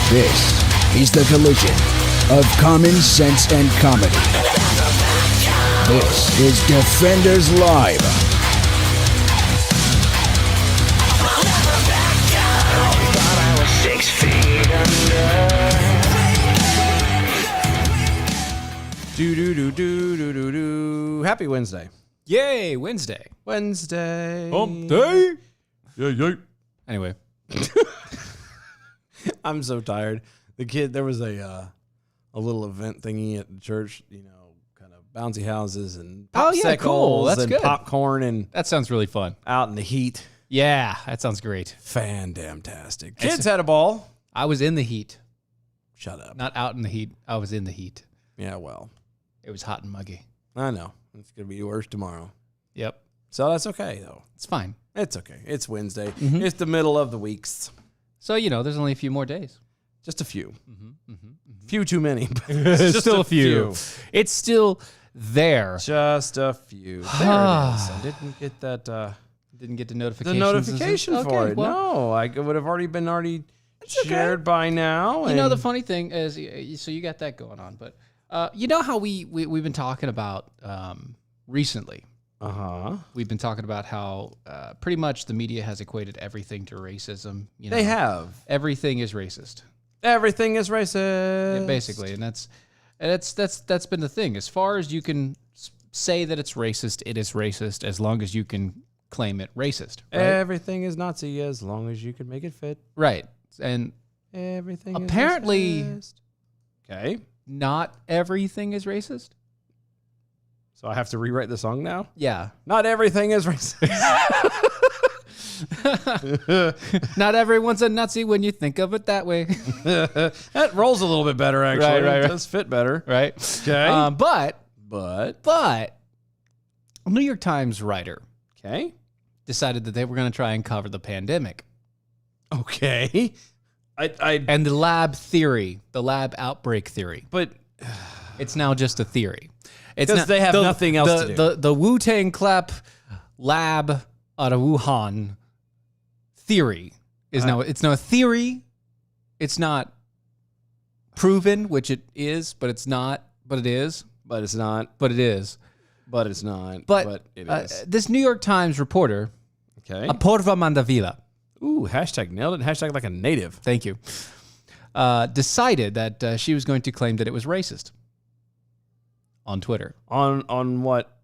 This is the collision of common sense and comedy. This is Defenders Live. Happy Wednesday. Yay, Wednesday. Hump day. Yeah. Anyway. I'm so tired. The kid, there was a little event thingy at the church, kind of bouncy houses and popsicles cool. That's and good. popcorn and That sounds really fun. out in the heat. Yeah, that sounds great. Fan-damn-tastic. Kids had a ball. I was in the heat. Shut up. Not out in the heat. I was in the heat. Yeah, well, It was hot and muggy. I know. It's going to be worse tomorrow. Yep. So that's okay, though. It's fine. It's okay. It's Wednesday. Mm-hmm. It's the middle of the weeks. So, there's only a few more days. Just a few. Few too many. But It's still a few. It's still there. Just a few. There it is. I didn't get that. Didn't get the The notification. notification for it. No, I would have already been shared by now. The funny thing is, so you got that going on, but you know how we've been talking about recently. We've been talking about how pretty much the media has equated everything to racism. They have. Everything is racist. Everything is racist. Yeah, basically, and that's been the thing. As far as you can say that it's racist, it is racist. As long as you can claim it racist. Right? Everything is Nazi as long as you can make it fit. Right. And Everything apparently, is racist. Okay. not everything is racist. So I have to rewrite the song now? Yeah. Not everything is racist. Not everyone's a Nazi when you think of it that way. That rolls a little bit better, actually. Right. It does fit better. Right. Okay. But But. a New York Times writer Okay. decided that they were going to try and cover the pandemic Okay. and the lab theory, the lab outbreak theory. But It's now just a theory. It's because not- they have nothing else to do. The Wu-Tang Clap lab out of Wuhan theory is now it's now a theory. It's not proven, which it is, but it's not. But it is. But it's not. But it is. But it's not. But it is. this New York Times reporter, Okay. Aporva Mandavila, Ooh, hashtag nailed it. Hashtag like a native. thank you, decided that she was going to claim that it was racist on Twitter. On what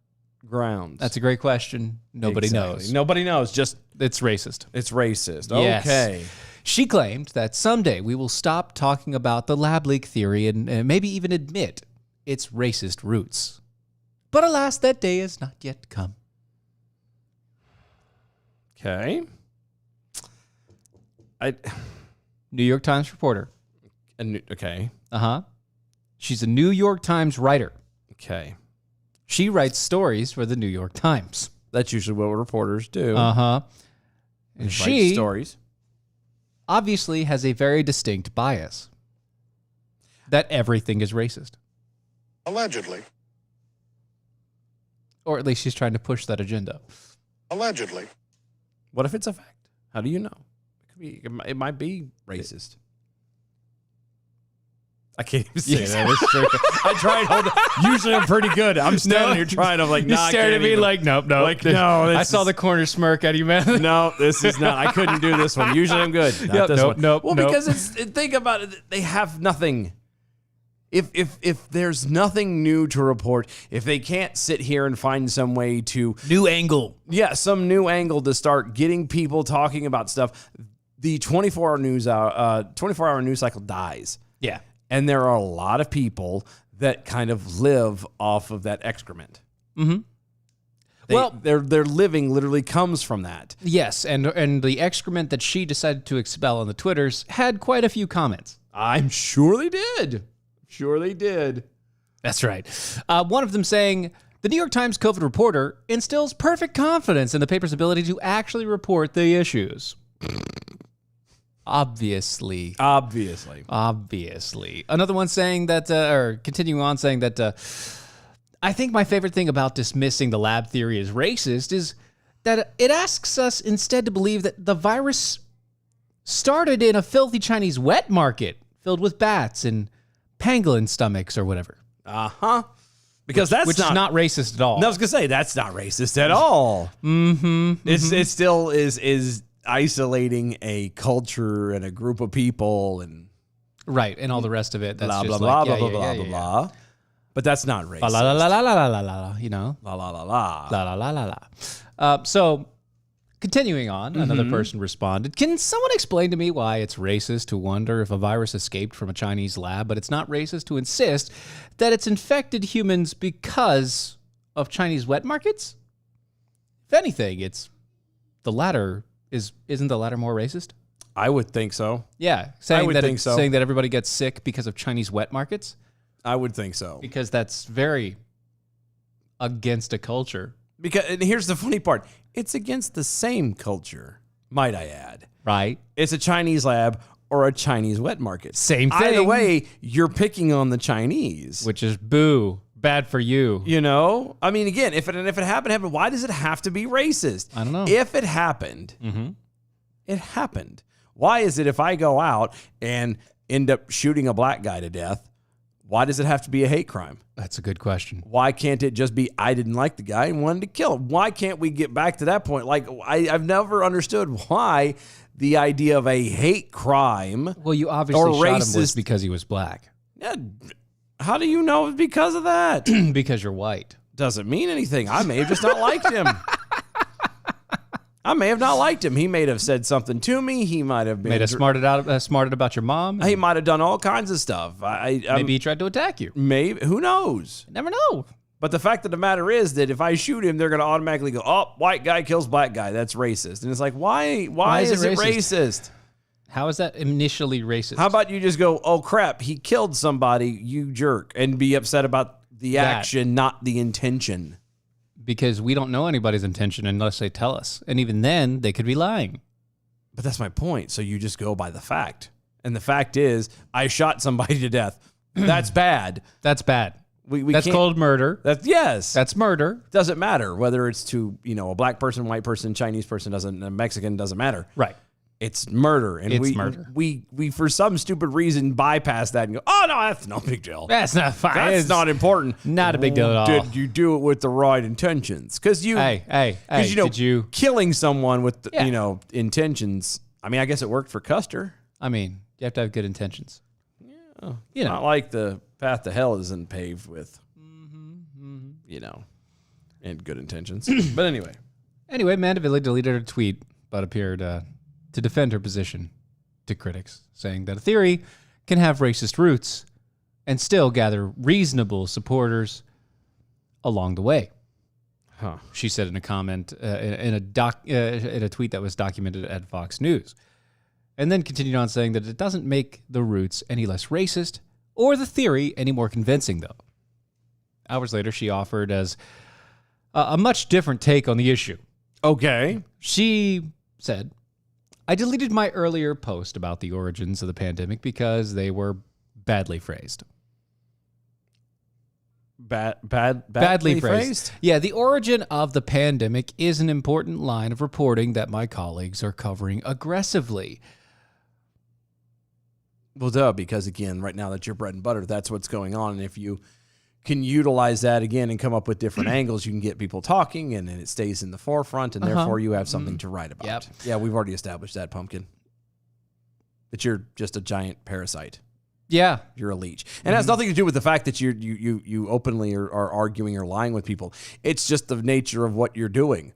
grounds? That's a great question. Nobody Exactly. knows. Nobody knows. Just It's racist. it's racist. Yes. Okay. She claimed that someday we will stop talking about the lab leak theory and maybe even admit its racist roots. But alas, that day has not yet come. Okay. New York Times reporter. Okay. Uh-huh. She's a New York Times writer. Okay. She writes stories for the New York Times. That's usually what reporters do. Uh-huh. And Write she stories. obviously has a very distinct bias that everything is racist. Allegedly. Or at least she's trying to push that agenda. Allegedly. What if it's a fact? How do you know? It might be racist. I can't even say that. It's true. I try and hold it. Usually I'm pretty good. I'm standing here trying. I'm like, You nah, stared I at can't me even. like, nope. Like, no. I this saw is- the corner smirk out of you, man. No, this is not. I couldn't do this one. Usually I'm good. Not this one. nope. Well, because think about it. They have nothing. If there's nothing new to report, if they can't sit here and find some way to New angle. some new angle to start getting people talking about stuff, the 24-hour news cycle dies. Yeah. And there are a lot of people that kind of live off of that excrement. Mm-hmm. Their living literally comes from that. Yes, and the excrement that she decided to expel on the Twitters had quite a few comments. I'm sure they did. Sure they did. That's right. One of them saying, the New York Times COVID reporter instills perfect confidence in the paper's ability to actually report the issues. Obviously. Another one saying that, or continuing on saying that, I think my favorite thing about dismissing the lab theory as racist is that it asks us instead to believe that the virus started in a filthy Chinese wet market filled with bats and pangolin stomachs or whatever. Because Which is not racist at all. No, I was gonna say that's not racist at all. It still is isolating a culture and a group of people and Right, and all the rest of it. That's blah just blah like, blah blah blah blah blah. But that's not racist. La la la la la la la la, you know? La la la la. La la la la la. So, continuing on, another person responded, can someone explain to me why it's racist to wonder if a virus escaped from a Chinese lab, but it's not racist to insist that it's infected humans because of Chinese wet markets? If anything, it's the latter. Isn't the latter more racist? I would think so. Yeah, saying that everybody gets sick because of Chinese wet markets? I would think so. Because that's very against a culture. And here's the funny part. It's against the same culture, might I add. Right. It's a Chinese lab or a Chinese wet market. Same thing. Either way, you're picking on the Chinese. Which is boo. Bad for you. You know? I mean, again, if it happened, why does it have to be racist? I don't know. If it happened, it happened. Why is it if I go out and end up shooting a black guy to death, why does it have to be a hate crime? That's a good question. Why can't it just be I didn't like the guy and wanted to kill him? Why can't we get back to that point? Like, I've never understood why the idea of a hate crime Well, you obviously or shot him racist was because he was black. Yeah, how do you know it's because of that? Because you're white. Doesn't mean anything. I may have just not liked him. I may have not liked him. He may have said something to me. He might have been Made us smarted about your mom. He might have done all kinds of stuff. Maybe he tried to attack you. Maybe. Who knows? Never know. But the fact of the matter is that if I shoot him, they're going to automatically go, oh, white guy kills black guy. That's racist. And it's like, why is it racist? How is that initially racist? How about you just go, oh, crap, he killed somebody, you jerk, and be upset about the action, not the intention. Because we don't know anybody's intention unless they tell us. And even then, they could be lying. But that's my point. So you just go by the fact. And the fact is, I shot somebody to death. That's bad. That's bad. That's cold murder. Yes. That's murder. Doesn't matter whether it's to, a black person, white person, Chinese person, a Mexican, doesn't matter. Right. It's murder. And it's murder. We for some stupid reason bypass that and go, oh, no, that's no big deal. That's not fine. That's not important. Not a big deal at all. Did you do it with the right intentions? Because did you killing someone with, intentions. I mean, I guess it worked for Custer. I mean, you have to have good intentions. Yeah. Not like the path to hell isn't paved with, and good intentions. But anyway. Anyway, Mandeville deleted her tweet, but appeared to defend her position to critics, saying that a theory can have racist roots and still gather reasonable supporters along the way. She said in a comment in a tweet that was documented at Fox News, and then continued on saying that it doesn't make the roots any less racist or the theory any more convincing, though. Hours later, she offered as a much different take on the issue. Okay. She said, I deleted my earlier post about the origins of the pandemic because they were badly phrased. Badly phrased? Yeah, the origin of the pandemic is an important line of reporting that my colleagues are covering aggressively. Well, duh, because again, right now that's your bread and butter. That's what's going on. And if you can utilize that again and come up with different angles, you can get people talking and then it stays in the forefront and therefore you have something to write about. Yep. Yeah, we've already established that, Pumpkin. That you're just a giant parasite. Yeah. You're a leech. And it has nothing to do with the fact that you openly are arguing or lying with people. It's just the nature of what you're doing.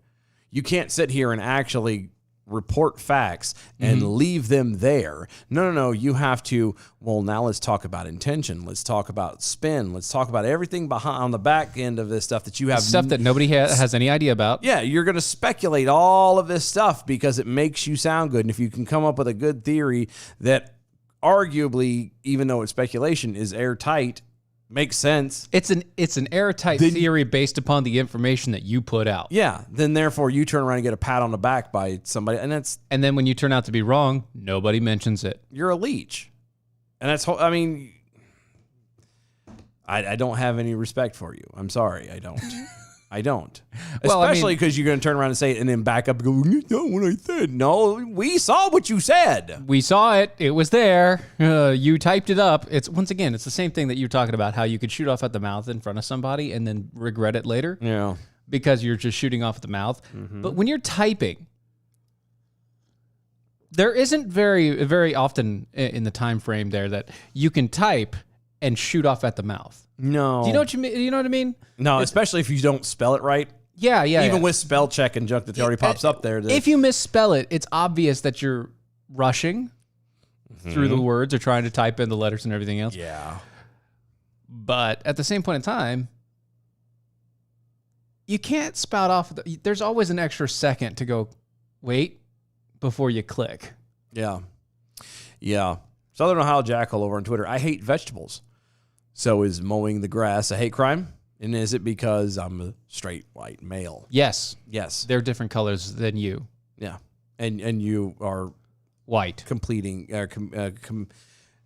You can't sit here and actually report facts and leave them there. No. You have to, now let's talk about intention. Let's talk about spin. Let's talk about everything behind on the back end of this stuff that you have. Stuff that nobody has any idea about. Yeah, you're going to speculate all of this stuff because it makes you sound good. And if you can come up with a good theory that arguably, even though it's speculation, is airtight, makes sense. It's an airtight theory based upon the information that you put out. Yeah. Then therefore you turn around and get a pat on the back by somebody, and then when you turn out to be wrong, nobody mentions it. You're a leech. And I don't have any respect for you. I'm sorry. I don't. I don't. Well, Especially because you're going to turn around and say it and then back up and go, "That's not what I said." No, we saw what you said. We saw it. It was there. You typed it up. It's once again, it's the same thing that you're talking about, how you could shoot off at the mouth in front of somebody and then regret it later. Yeah. Because you're just shooting off at the mouth. But when you're typing, there isn't very often in the time frame there that you can type and shoot off at the mouth. No. Do you know what you mean? You know what I mean? No, especially if you don't spell it right. Yeah. Even with spell check and junk that already pops up there. If you misspell it, it's obvious that you're rushing through the words or trying to type in the letters and everything else. Yeah. But at the same point in time, you can't spout off. There's always an extra second to go, wait, before you click. Yeah. Yeah. Southern Ohio Jackal over on Twitter. I hate vegetables. So is mowing the grass a hate crime? And is it because I'm a straight white male? Yes. Yes. They're different colors than you. Yeah. And you are White. completing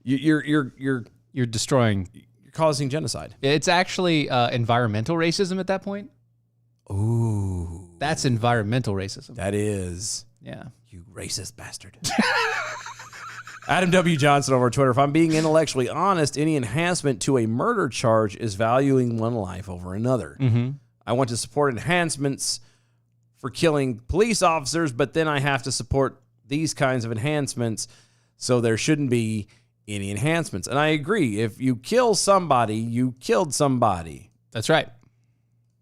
you're Destroying. you're causing genocide. It's actually environmental racism at that point. Ooh. That's environmental racism. That is. Yeah. You racist bastard. Adam W. Johnson over Twitter. If I'm being intellectually honest, any enhancement to a murder charge is valuing one life over another. I want to support enhancements for killing police officers, but then I have to support these kinds of enhancements, so there shouldn't be any enhancements. And I agree. If you kill somebody, you killed somebody. That's right.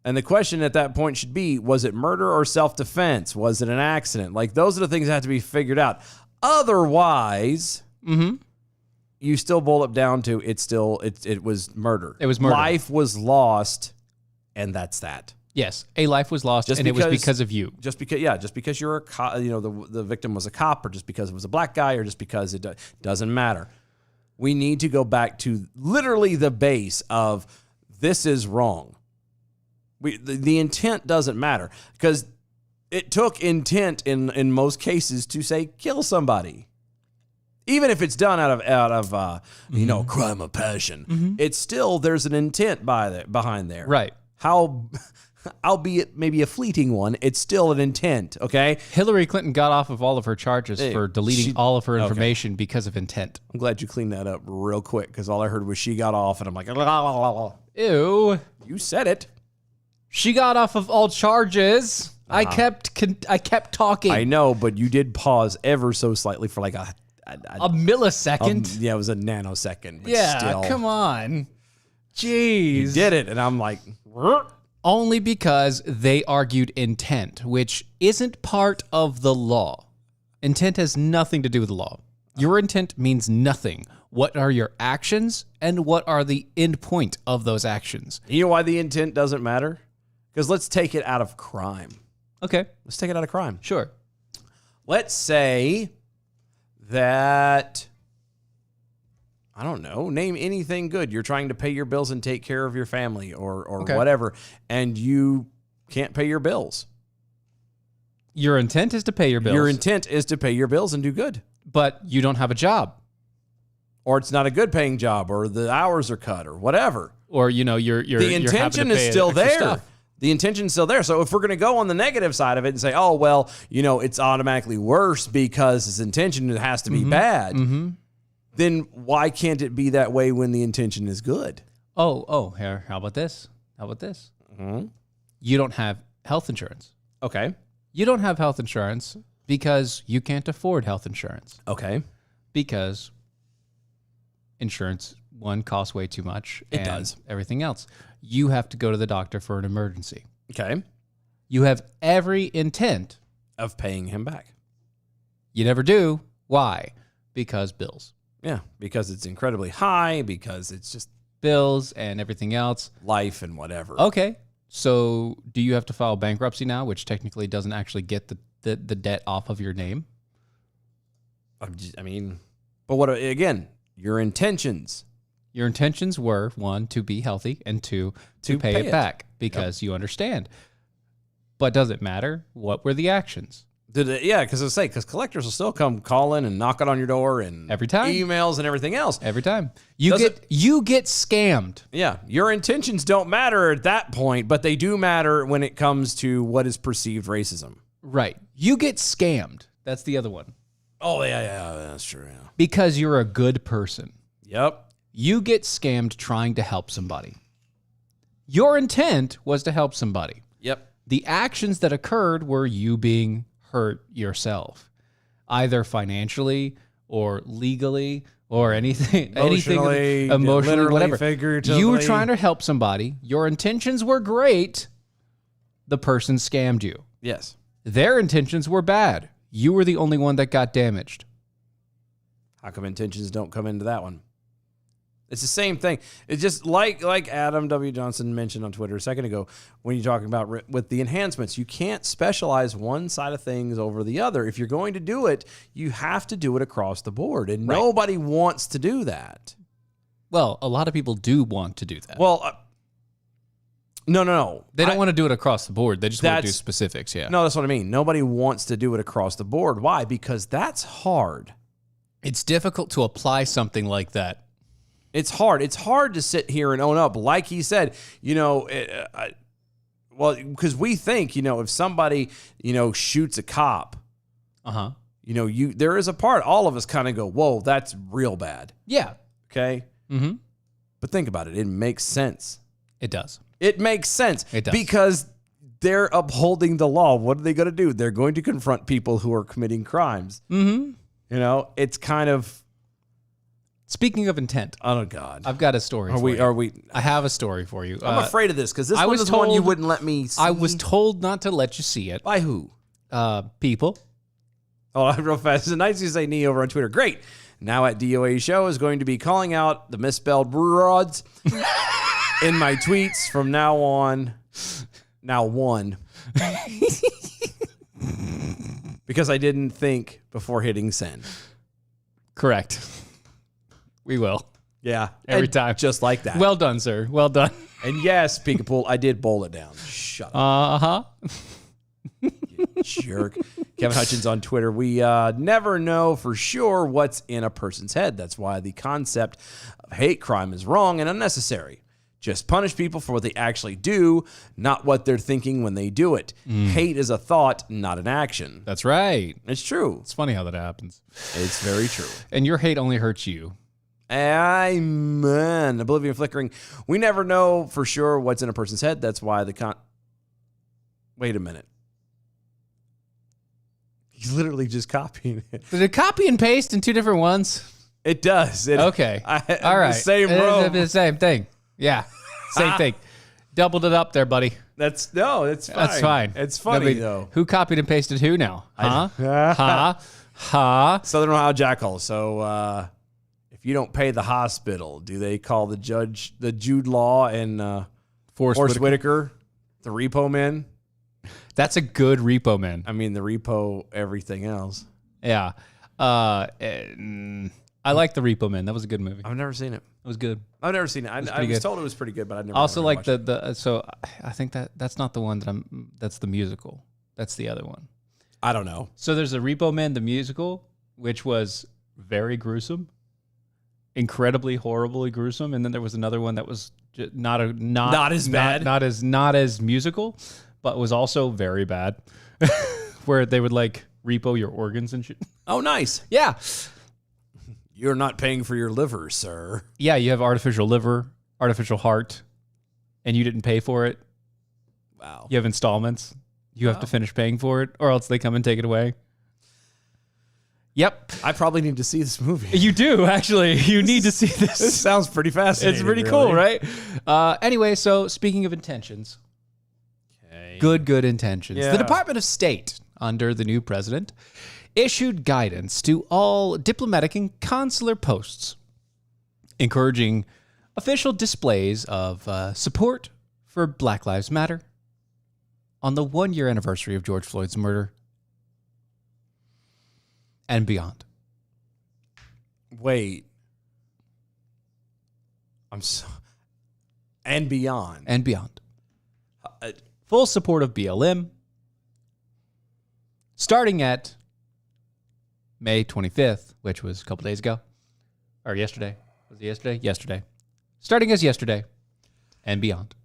And the question at that point should be, was it murder or self-defense? Was it an accident? Like, those are the things that have to be figured out. Otherwise, you still boil it down to it was murder. It was murder. Life was lost, and that's that. Yes, a life was lost, and it was because of you. Just because you're a cop, the victim was a cop, or just because it was a black guy, or just because it doesn't matter. We need to go back to literally the base of this is wrong. The intent doesn't matter, because it took intent in most cases to say kill somebody, even if it's done out of crime of passion. It's still, there's an intent behind there, Right. How, albeit maybe a fleeting one, it's still an intent. Okay. Hillary Clinton got off of all of her charges for deleting all of her information because of intent. I'm glad you cleaned that up real quick, because all I heard was she got off, and I'm like, Ew. you said it. She got off of all charges. I kept talking. I know, but you did pause ever so slightly for like a millisecond. yeah, it was a nanosecond. But Yeah, still, come on. Jeez. you did it, and I'm like, Only because they argued intent, which isn't part of the law. Intent has nothing to do with the law. Your intent means nothing. What are your actions, and what are the end point of those actions? you know why the intent doesn't matter? Because let's take it out of crime. Okay, Let's take it out of crime. sure. Let's say that, I don't know, name anything good. You're trying to pay your bills and take care of your family or whatever, and you can't pay your bills. Your intent is to pay your bills. Your intent is to pay your bills and do good. but you don't have a job. Or it's not a good paying job, or the hours are cut, or whatever. Or, you're The intention is still there. The intention's still there. So if we're going to go on the negative side of it and say, oh, well, it's automatically worse because his intention has to be bad, then why can't it be that way when the intention is good? Here, how about this? You don't have health insurance. Okay. You don't have health insurance because you can't afford health insurance. Okay. Because insurance, one, costs way too much. It and does. Everything else. You have to go to the doctor for an emergency. Okay. You have every intent. Of paying him back. You never do. Why? Because bills. Yeah. Because it's incredibly high, because it's just Bills and everything else. life and whatever. Okay. So do you have to file bankruptcy now, which technically doesn't actually get the debt off of your name? But what, again, your intentions. Your intentions were, one, to be healthy, and two, to pay it back because you understand. But does it matter? What were the actions? Because collectors will still come calling and knocking on your door and Every time. emails and everything else. Every time. You Does get scammed. Yeah, your intentions don't matter at that point, but they do matter when it comes to what is perceived racism. Right. You get scammed. That's the other one. Oh, yeah, that's true. Yeah. Because you're a good person. Yep. You get scammed trying to help somebody. Your intent was to help somebody. Yep. The actions that occurred were you being hurt yourself, either financially or legally or anything, Emotionally, emotionally, literally, whatever. figuratively. You were trying to help somebody. Your intentions were great. The person scammed you. Yes. Their intentions were bad. You were the only one that got damaged. How come intentions don't come into that one? It's the same thing. It's just like Adam W. Johnson mentioned on Twitter a second ago when you're talking about with the enhancements. You can't specialize one side of things over the other. If you're going to do it, you have to do it across the board, and nobody wants to do that. Well, a lot of people do want to do that. Well, no. They don't want to do it across the board. They just want to do That's- specifics, yeah. No, that's what I mean. Nobody wants to do it across the board. Why? Because that's hard. It's difficult to apply something like that. It's hard. It's hard to sit here and own up. Like he said, because we think, if somebody, shoots a cop, there is a part, all of us kind of go, whoa, that's real bad. Yeah. Okay. Mm-hmm. But think about it. It makes sense. It does. It makes sense. It does. Because they're upholding the law. What are they going to do? They're going to confront people who are committing crimes. Mm-hmm. It's kind of. Speaking of intent. Oh, God. I've got a story Are for we? you. Are we? I have a story for you. I'm afraid of this because this I one was is one you told- wouldn't let me see. I was told not to let you see it. By who? People. Oh, real fast. It's nice you say knee over on Twitter. Great. Now at DOA Show is going to be calling out the misspelled broads in my tweets from now on. Now one. Because I didn't think before hitting send. Correct. We will. Yeah. Every And time. Just like that. Well done, sir. Well done. And yes, Peekapool, I did bowl it down. Shut up. Uh-huh. Jerk. Kevin Hutchins on Twitter. We never know for sure what's in a person's head. That's why the concept of hate crime is wrong and unnecessary. Just punish people for what they actually do, not what they're thinking when they do it. Hate is a thought, not an action. That's right. It's true. It's funny how that happens. It's very true. And your hate only hurts you. Amen. Oblivion flickering. We never know for sure what's in a person's head. That's why Wait a minute. He's literally just copying it. Did it copy and paste in two different ones? It does. Okay. All right. The same row. The same thing. Yeah. Same thing. Doubled it up there, buddy. It's fine. That's fine. It's funny, though. Who copied and pasted who now? Huh? Southern Ohio Jackal. So if you don't pay the hospital, do they call the Jude Law and Forrest Whitaker the repo men? That's a good repo man. I mean, the repo everything else. Yeah. I like the Repo Man. That was a good movie. I've never seen it. It was good. I've never seen it. I was good. told it was pretty good, but I never. Also, never like watched it. the so I think that's not the one that's the musical. That's the other one. I don't know. So there's a Repo Man the musical, which was very gruesome, incredibly horribly gruesome, and then there was another one that was not as bad, not as musical, but was also very bad, where they would like repo your organs and shit. Oh, nice. Yeah. You're not paying for your liver, sir. Yeah, you have artificial liver, artificial heart, and you didn't pay for it. Wow. You have installments. You have to finish paying for it, or else they come and take it away. Yep. I probably need to see this movie. You do, actually. You need to see this. This sounds pretty fascinating. It's pretty cool, right? Anyway, so speaking of intentions, good intentions. Yeah. The Department of State, under the new president, issued guidance to all diplomatic and consular posts, encouraging official displays of support for Black Lives Matter on the 1-year anniversary of George Floyd's murder and beyond. Wait. And beyond. And beyond. Full support of BLM. starting at May 25th, which was a couple days ago, or yesterday. Was it yesterday? Yesterday. Starting as yesterday and beyond.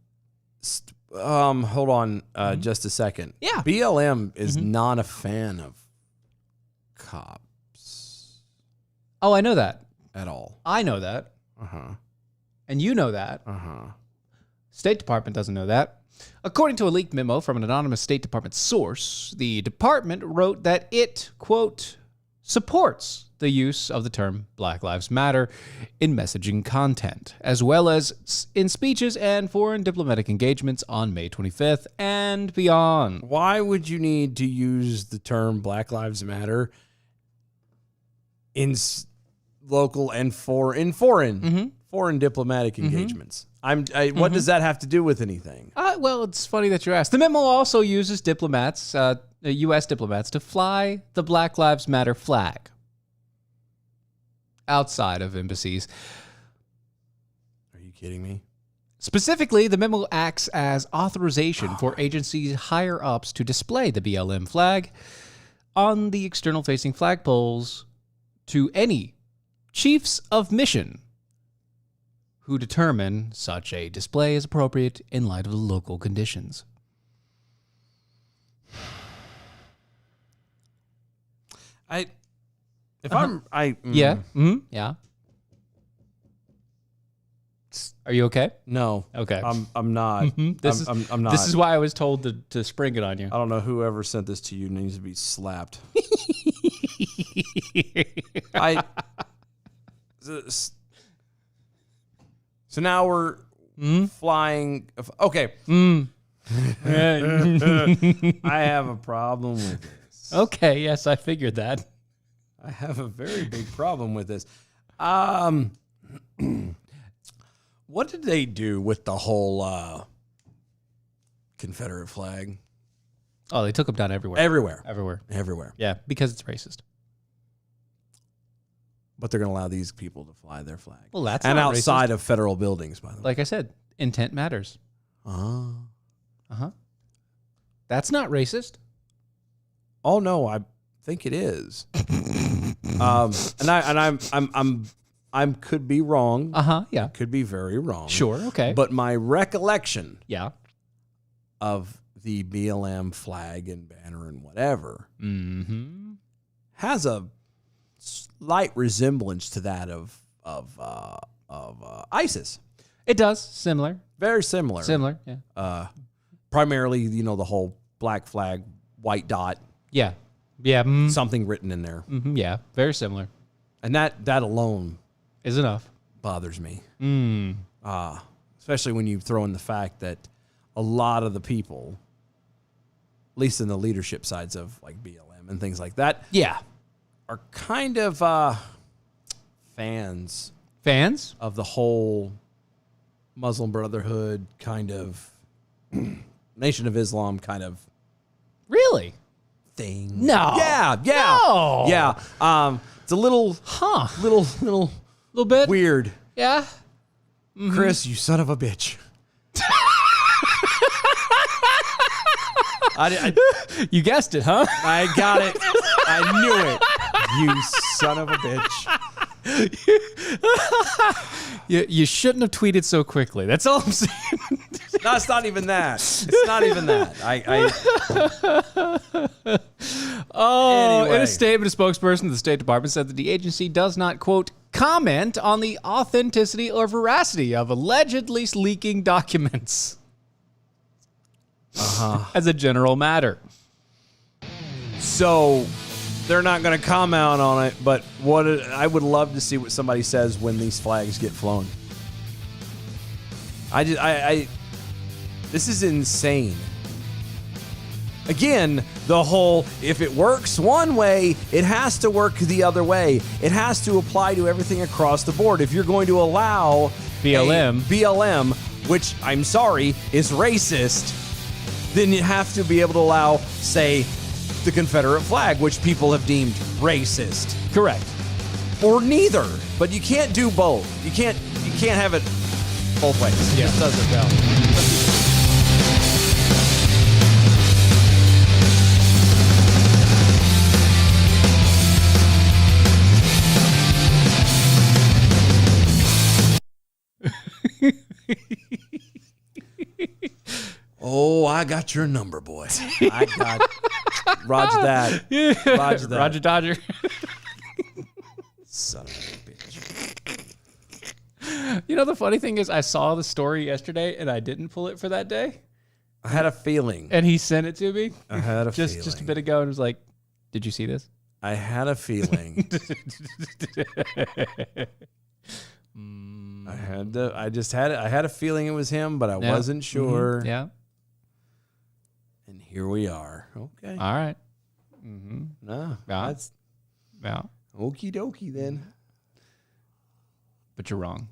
Hold on just a second. Yeah. BLM is not a fan of cops Oh, I know that. at all. I know that. Uh-huh. And you know that. Uh-huh. State Department doesn't know that. According to a leaked memo from an anonymous State Department source, the department wrote that it, quote, supports the use of the term Black Lives Matter in messaging content, as well as in speeches and foreign diplomatic engagements on May 25th and beyond. Why would you need to use the term Black Lives Matter in local and foreign diplomatic engagements? What does that have to do with anything? Well, it's funny that you asked. The memo also uses diplomats, U.S. diplomats, to fly the Black Lives Matter flag outside of embassies. Are you kidding me? Specifically, the memo acts as authorization for agencies higher-ups to display the BLM flag on the external-facing flagpoles to any chiefs of mission who determine such a display is appropriate in light of the local conditions. Yeah. Mm-hmm. Yeah. Are you okay? No. Okay. I'm not. I'm not. This is why I was told to spring it on you. I don't know whoever sent this to you needs to be slapped. So now we're flying. Okay. I have a problem with this. Okay. Yes, I figured that. I have a very big problem with this. What did they do with the whole Confederate flag? Oh, they took them down everywhere. Everywhere. Yeah, because it's racist. But they're going to allow these people to fly their flag. Well, that's and not outside racist. of federal buildings, by the way. Like I said, intent matters. That's not racist. Oh no, I think it is. I'm could be wrong. Yeah. Could be very wrong. Sure. Okay. But my recollection yeah. of the BLM flag and banner and whatever has a slight resemblance to that of ISIS. It does. Similar. Very similar. Similar. Yeah. Primarily, the whole black flag, white dot, Yeah. Yeah. something written in there. Yeah. Very similar. And that alone Is enough. bothers me. Especially when you throw in the fact that a lot of the people, at least in the leadership sides of like BLM and things like that, Yeah. are kind of fans of the whole Muslim Brotherhood kind of Nation of Islam kind of Really? thing. No. Yeah. No. Yeah. It's a little Little bit. weird. Yeah. Chris, you son of a bitch. You guessed it, huh? I got it. I knew it. You son of a bitch. You shouldn't have tweeted so quickly. That's all I'm saying. No, it's not even that. It's not even that. In Anyway. a statement, a spokesperson of the State Department said that the agency does not, quote, comment on the authenticity or veracity of allegedly leaking documents. As a general matter. So they're not going to comment on it, but I would love to see what somebody says when these flags get flown. This is insane. Again, the whole, if it works one way, it has to work the other way. It has to apply to everything across the board. If you're going to allow BLM, which I'm sorry, is racist, then you have to be able to allow, say, the Confederate flag, which people have deemed racist. Correct. Or neither. But you can't do both. You can't have it both ways. Yeah. It just doesn't go. Oh, I got your number, boy. I got Roger that. Roger that. Roger Dodger. Son of a bitch. You know, the funny thing is I saw the story yesterday and I didn't pull it for that day. I had a feeling. And he sent it to me. I had a feeling. Just a bit ago and was like, did you see this? I had a feeling. I had a feeling it was him, but I wasn't sure. Mm-hmm. Yeah. And here we are. Okay. All right. Mm-hmm. No, Yeah. that's Yeah. okie dokie then. But you're wrong.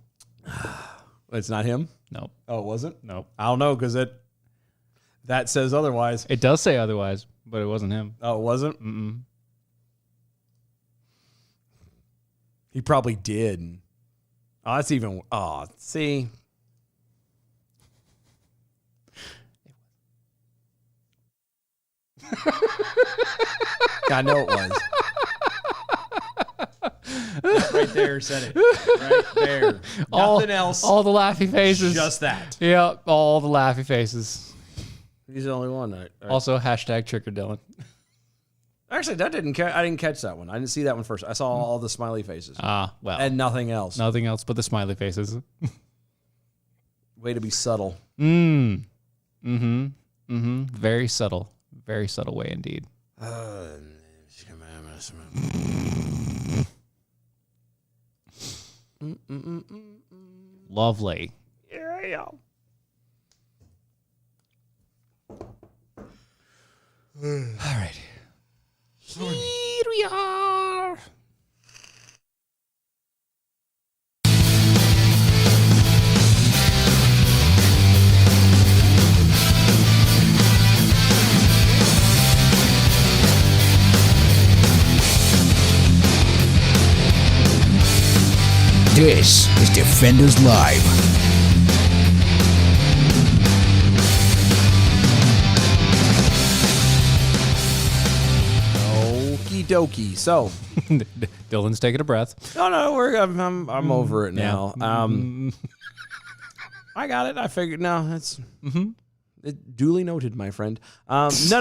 It's not him? Nope. Oh, it wasn't? Nope. I don't know because that says otherwise. It does say otherwise, but it wasn't him. Oh, it wasn't? Mm-mm. He probably did. Oh, that's even. Oh, see. I know it was. Right there said it. Right there. Nothing else. All the laughy faces. Just that. Yeah, all the laughy faces. He's the only one. Also, hashtag Tricker Dylan. Actually, I didn't catch that one. I didn't see that one first. I saw all the smiley faces. Well. And nothing else. Nothing else but the smiley faces. Way to be subtle. Mm-hmm. Very subtle. Very subtle way indeed. Lovely. Yeah. All right. Here we are. This is Defenders Live. Okie dokie. So, Dylan's taking a breath. no, I'm over it now. I got it. I figured. No, that's duly noted, my friend. I just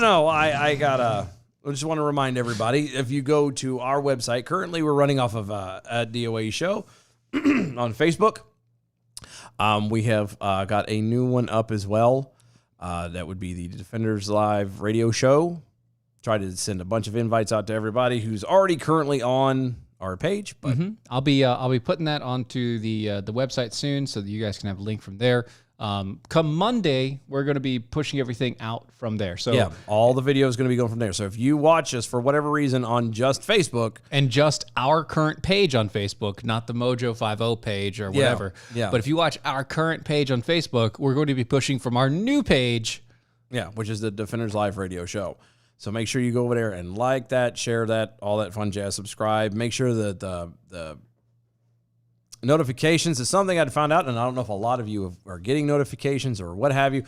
want to remind everybody, if you go to our website, currently we're running off of a DOA show on Facebook. We have got a new one up as well. That would be the Defenders Live radio show. Try to send a bunch of invites out to everybody who's already currently on our page. But I'll be putting that onto the website soon so that you guys can have a link from there. Come Monday, we're going to be pushing everything out from there. So yeah, all the video is going to be going from there. So if you watch us for whatever reason on just Facebook and just our current page on Facebook, not the Mojo 50 page or whatever. Yeah. But if you watch our current page on Facebook, we're going to be pushing from our new page. Yeah, which is the Defenders Live radio show. So make sure you go over there and like that, share that, all that fun jazz, subscribe. Make sure that the notifications is something I'd found out, and I don't know if a lot of you are getting notifications or what have you.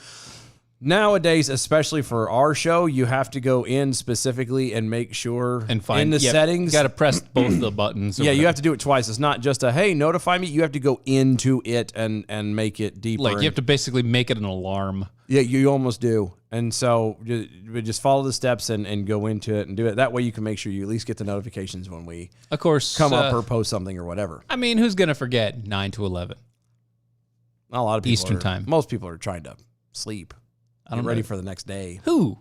Nowadays, especially for our show, you have to go in specifically and make sure And find in the settings. You got to press both the buttons. Yeah, you have to do it twice. It's not just a, hey, notify me. You have to go into it and make it deeper. Like, you have to basically make it an alarm. Yeah, you almost do. And so just follow the steps and go into it and do it. That way you can make sure you at least get the notifications when we Of course, come up or post something or whatever. I mean, who's going to forget 9 to 11? A lot of people Eastern are- time. Most people are trying to sleep. I don't Get ready know. for the next day. Who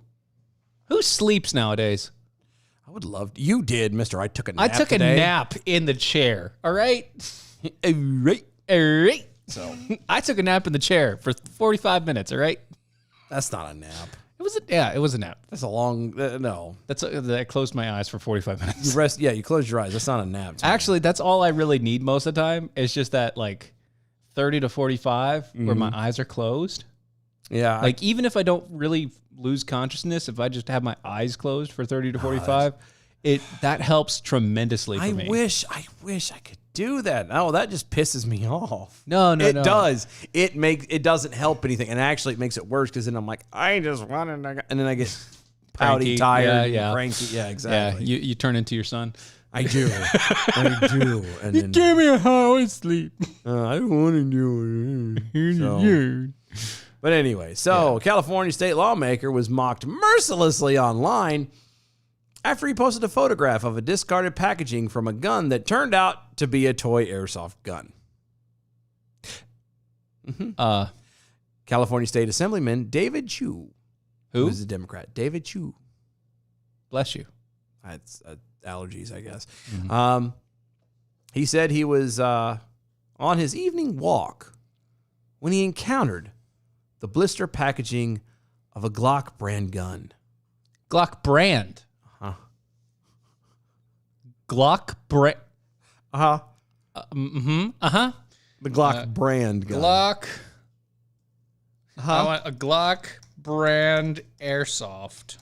sleeps nowadays? I would love to. You did, mister. I took a nap I took today. a nap in the chair. All right. Right. All right. So I took a nap in the chair for 45 minutes. All right. that's not a nap. It was a nap. That's a long, no. I closed my eyes for 45 minutes. You rest. Yeah, you close your eyes. That's not a nap. to me. Actually, that's all I really need most of the time. It's just that like 30 to 45 where my eyes are closed. Yeah. Like even if I don't really lose consciousness, if I just have my eyes closed for 30 to 45, that helps tremendously for I me. wish I could do that. No, that just pisses me off. No. It does. It doesn't help anything, and actually it makes it worse because then I'm like, I just want to, and then I get pouty, Cranky. tired, Yeah. cranky. Yeah, Yeah, exactly. you turn into your son. I do. I do. And then Give me a how I sleep. I don't want to do it. Here's So- your But anyway, so California state lawmaker was mocked mercilessly online after he posted a photograph of a discarded packaging from a gun that turned out to be a toy airsoft gun. California State Assemblyman David Chu. Who? Who's a Democrat. David Chu. Bless you. That's allergies, I guess. He said he was on his evening walk when he encountered the blister packaging of a Glock brand gun. Glock brand. Uh-huh. Glock brand. Uh-huh. Uh-huh. The Glock brand gun. Glock. I want a Glock brand airsoft.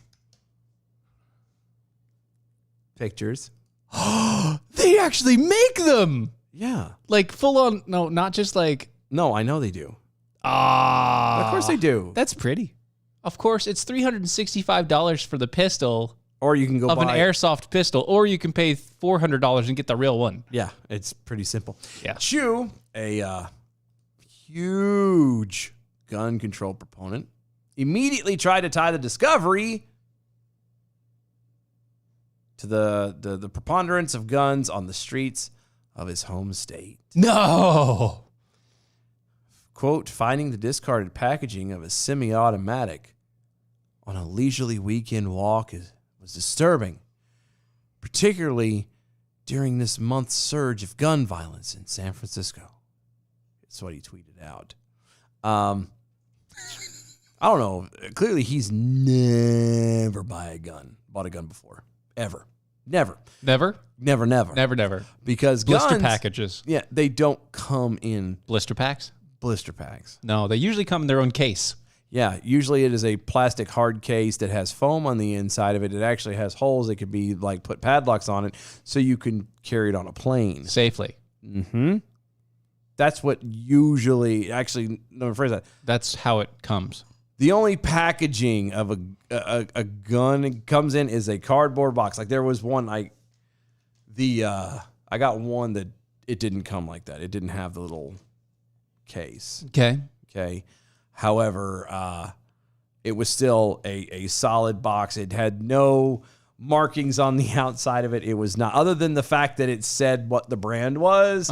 Pictures. They actually make them. Yeah. Like full on. No, not just like. No, I know they do. Of Of course they do. That's pretty. Of course, it's $365 for the pistol Or you can go of buy an airsoft pistol, or you can pay $400 and get the real one. Yeah, it's pretty simple. Yeah. Chu, a huge gun control proponent, immediately tried to tie the discovery to the preponderance of guns on the streets of his home state. No. Quote, finding the discarded packaging of a semi-automatic on a leisurely weekend walk was disturbing, particularly during this month's surge of gun violence in San Francisco. That's what he tweeted out. I don't know. Clearly, he's never bought a gun before. Ever. Never. Never? Never. Because Blister guns, packages. yeah, they don't come in Blister packs? blister packs. No, they usually come in their own case. Yeah, usually it is a plastic hard case that has foam on the inside of it. It actually has holes that could be like put padlocks on it so you can carry it on a plane. Safely. Mm-hmm. That's what usually, actually, no, rephrase that. That's how it comes. The only packaging of a gun it comes in is a cardboard box. Like there was one, I got one that it didn't come like that. It didn't have the little case. Okay. However, it was still a solid box. It had no markings on the outside of it. It was not, other than the fact that it said what the brand was.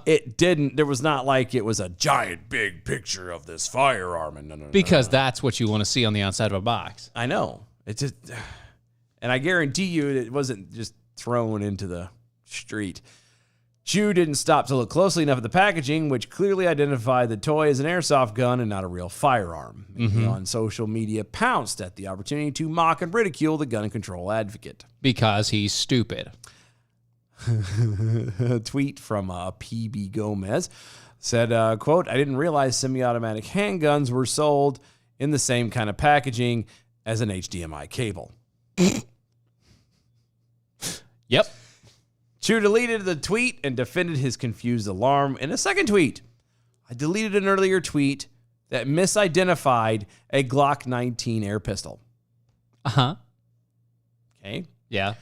It didn't. There was not like it was a giant big picture of this firearm. And no. Because that's what you want to see on the outside of a box. I know. It's just, and I guarantee you it wasn't just thrown into the street. Chu didn't stop to look closely enough at the packaging, which clearly identified the toy as an airsoft gun and not a real firearm. He on social media pounced at the opportunity to mock and ridicule the gun control advocate. Because he's stupid. A tweet from PB Gomez said, quote, I didn't realize semi-automatic handguns were sold in the same kind of packaging as an HDMI cable. Yep. Chu deleted the tweet and defended his confused alarm in a second tweet. I deleted an earlier tweet that misidentified a Glock 19 air pistol. Uh-huh. Okay. Yeah.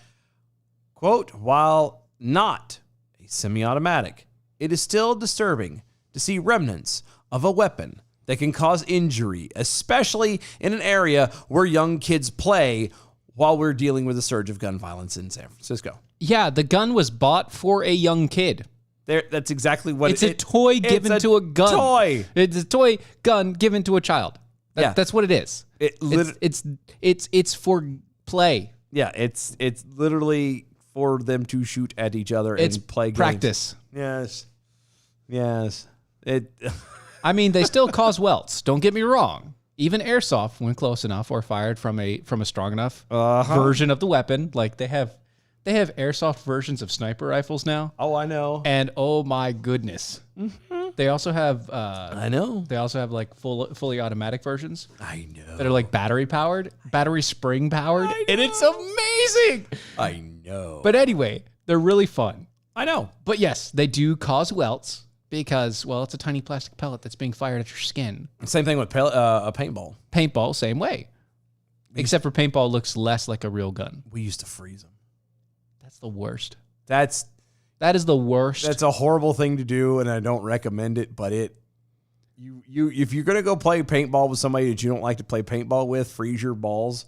Quote, while not a semi-automatic, it is still disturbing to see remnants of a weapon that can cause injury, especially in an area where young kids play while we're dealing with a surge of gun violence in San Francisco. Yeah, the gun was bought for a young kid. That's exactly what it's a toy given to a gun. Toy. It's a toy gun given to a child. Yeah. That's what it is. It's for play. Yeah, it's literally for them to shoot at each other and play practice. Games. Yes. It. I mean, they still cause welts. Don't get me wrong. Even airsoft, when close enough or fired from a strong enough version of the weapon, like they have airsoft versions of sniper rifles now. Oh, I know. And oh my goodness, they also have. I know. They also have like fully automatic versions. I know. That are like battery spring powered, and it's amazing. I know. But anyway, they're really fun. I know. But yes, they do cause welts because, well, it's a tiny plastic pellet that's being fired at your skin. Same thing with a paintball. Paintball, same way. Except for paintball looks less like a real gun. We used to freeze them. That's the worst. That is the worst. That's a horrible thing to do, and I don't recommend it, but You if you're gonna go play paintball with somebody that you don't like to play paintball with, freeze your balls.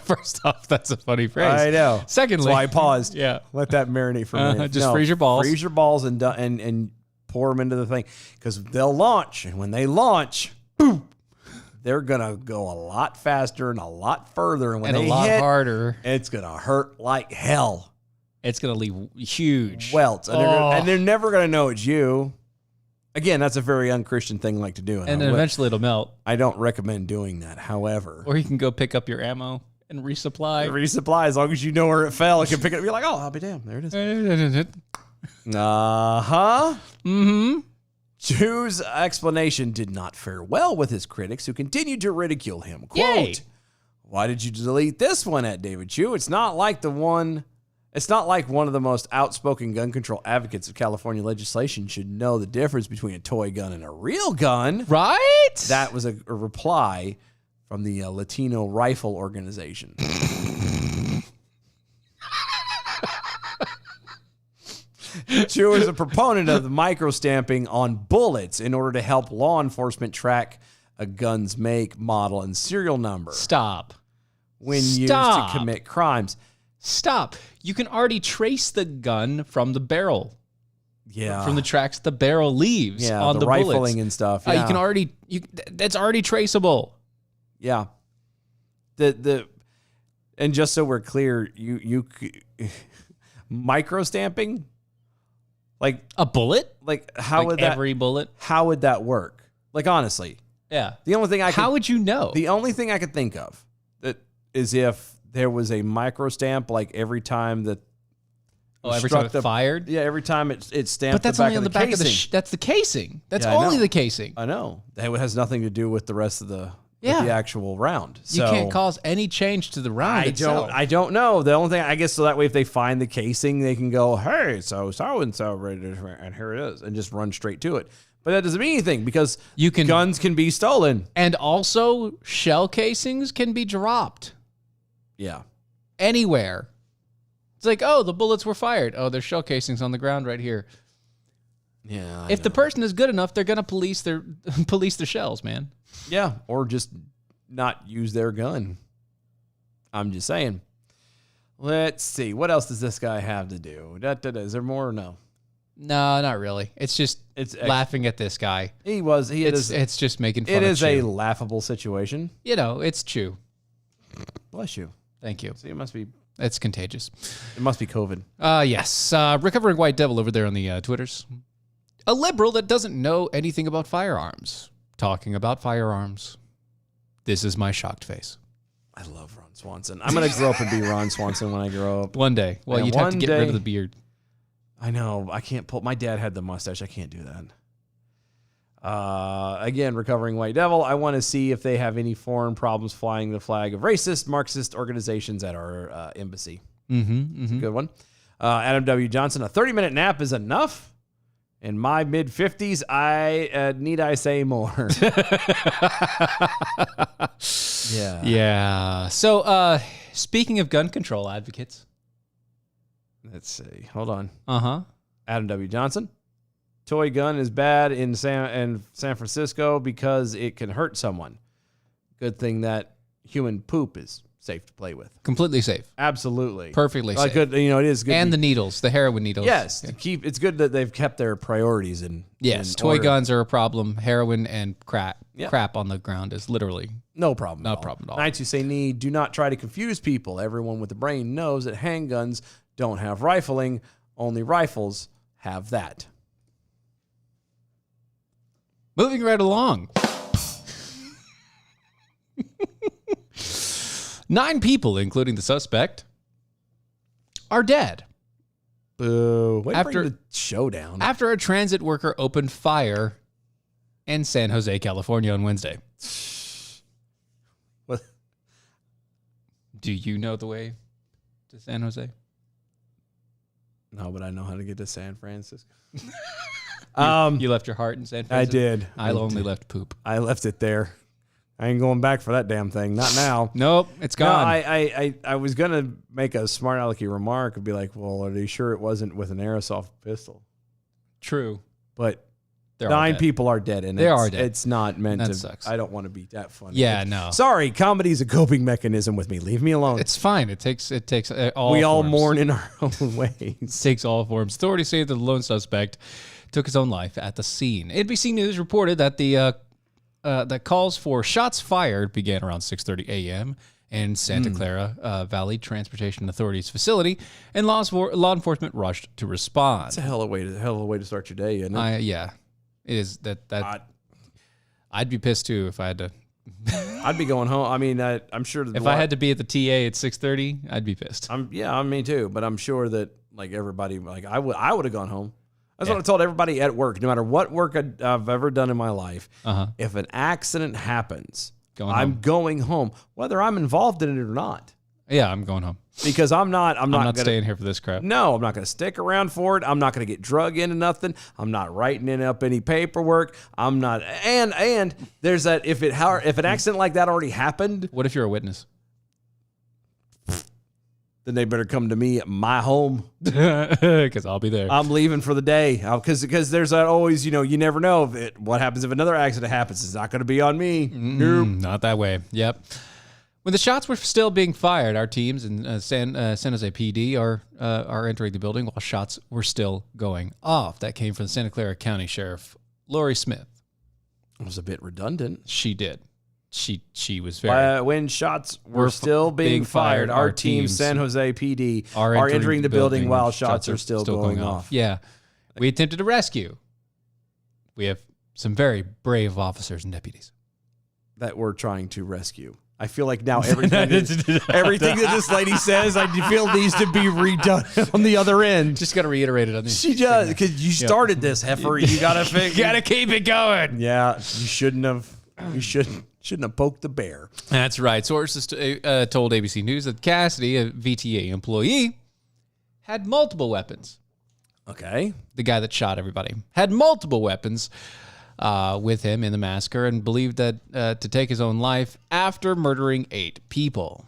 First off, that's a funny phrase. I know. Secondly, that's why I paused. Yeah. Let that marinate for a minute. Just freeze your balls. Freeze your balls and pour them into the thing because they'll launch, and when they launch, boom, they're gonna go a lot faster and a lot further, and when and they a lot hit, harder. it's gonna hurt like hell. It's gonna leave huge welts, and they're never gonna know it's you. Again, that's a very un-Christian thing like to do. And then eventually it'll melt. I don't recommend doing that. However, Or you can go pick up your ammo and resupply. resupply as long as you know where it fell. It can pick it up. You're like, oh, I'll be damned. There it is. Uh-huh. Mm-hmm. Chu's explanation did not fare well with his critics, who continued to ridicule him. Quote, Yay. why did you delete this one at David Chu? It's not like one of the most outspoken gun control advocates of California legislation should know the difference between a toy gun and a real gun. Right? That was a reply from the Latino Rifle Organization. Chu is a proponent of the microstamping on bullets in order to help law enforcement track a gun's make, model, and serial number Stop. when used to commit crimes. Stop. You can already trace the gun from the barrel. Yeah. From the tracks the barrel leaves on the rifling bullets. and stuff. You Yeah. can already that's already traceable. Yeah. And just so we're clear, you microstamping, like A bullet? how would that every bullet? how would that work? Like honestly, Yeah. the only thing How would you know? the only thing I could think of that is if there was a microstamp like every time that every struck time it fired? Yeah, every time it stamped But that's the back only of on the the back casing. of the that's the casing. That's Yeah, I only know. the casing. I know. That has nothing to do with the rest of the with Yeah. the actual round. You So can't cause any change to the round itself. I don't know. The only thing I guess so that way if they find the casing, they can go, hey, so and so, and here it is, and just run straight to it. But that doesn't mean anything because guns can be stolen. And also shell casings can be dropped Yeah. anywhere. It's like, oh, the bullets were fired. Oh, there's shell casings on the ground right here. Yeah. If the person is good enough, they're gonna police their shells, man. Yeah, or just not use their gun. I'm just saying. Let's see. What else does this guy have to do? Is there more or no? No, not really. It's just It's laughing at this guy. It's just making fun it of is a Chew. laughable situation. You know, it's Chew. Bless you. Thank you. See, it must be It's COVID. Yes. Recovering White Devil over there on the Twitters. A liberal that doesn't know anything about firearms. Talking about firearms. This is my shocked face. I love Ron Swanson. I'm gonna grow up and be Ron Swanson when I grow up. One day. Well, Yeah, you'd have to one get rid day. of the beard. I know. I can't pull. My dad had the mustache. I can't do that. Again, recovering White Devil. I want to see if they have any foreign problems flying the flag of racist, Marxist organizations at our embassy. Good one. Adam W. Johnson. A 30-minute nap is enough. In my mid-50s, need I say more? Yeah. Yeah. So, speaking of gun control advocates. Let's see. Hold on. Uh-huh. Adam W. Johnson. Toy gun is bad in San Francisco because it can hurt someone. Good thing that human poop is safe to play with. Completely safe. Absolutely. Perfectly safe. Good, it is good. And the needles, the heroin needles. yes, Yeah. it's good that they've kept their priorities in. Yes, in toy order. guns are a problem. Heroin and crap Yeah. on the ground is literally No problem. No at all. problem at all. 92say do not try to confuse people. Everyone with a brain knows that handguns don't have rifling. Only rifles have that. moving right along. 9 people, including the suspect, are dead Boo. Way to After- bring the show down. after a transit worker opened fire in San Jose, California on Wednesday. What? Do you know the way to San Jose? No, but I know how to get to San Francisco. You left your heart in San I Francisco? did. I only left poop. I left it there. I ain't going back for that damn thing. Not now. Nope, it's No, gone. I was gonna make a smart alecky remark and be like, "Well, are they sure it wasn't with an airsoft pistol?" True. But 9 people are dead, and They are dead. It's not meant That to. sucks. I don't want to be that funny. Yeah, no. Sorry, comedy's a coping mechanism with me. Leave me alone. It's fine. It takes all. We all forms. mourn in our own ways. It takes all forms. Authorities say that the lone suspect took his own life at the scene. NBC News reported that that calls for shots fired began around 6:30 a.m. in Santa Clara Valley Transportation Authority's facility, and law enforcement rushed to respond. It's a hell of a way to start your day, isn't it? Yeah, it is. I'd be pissed too if I had to. I'd be going home. I mean, I'm sure that If I had to be at the TA at 6:30, I'd be pissed. Me too. But I'm sure that like everybody, like I would have gone home. That's what I told everybody at work. No matter what work I've ever done in my life, if an accident happens, I'm going home, whether I'm involved in it or not. Yeah, I'm going home Because I'm not staying here for this crap. No, I'm not going to stick around for it. I'm not going to get drug into nothing. I'm not writing up any paperwork. I'm not. And there's that if an accident like that already happened, What if you're a witness? then they better come to me at my home. Because I'll be there. I'm leaving for the day because there's that always, you never know what happens if another accident happens. It's not going to be on me. Nope. Not that way. Yep. When the shots were still being fired, our teams in San Jose PD are entering the building while shots were still going off. That came from the Santa Clara County Sheriff, Lori Smith. It was a bit redundant. She did. She was very. When shots were still being fired, our team, San Jose PD, are entering the building while shots are still going off. Yeah. We attempted to rescue. We have some very brave officers and deputies that we're trying to rescue. I feel like now everything that this lady says, I feel needs to be redone on the other end. Just got to reiterate it on the. She does, because you started this, heifer. You got to keep it going. Yeah, you shouldn't have. You shouldn't have poked the bear. That's right. Sources told ABC News that Cassidy, a VTA employee, had multiple weapons. Okay. The guy that shot everybody had multiple weapons with him in the massacre and believed that to take his own life after murdering 8 people.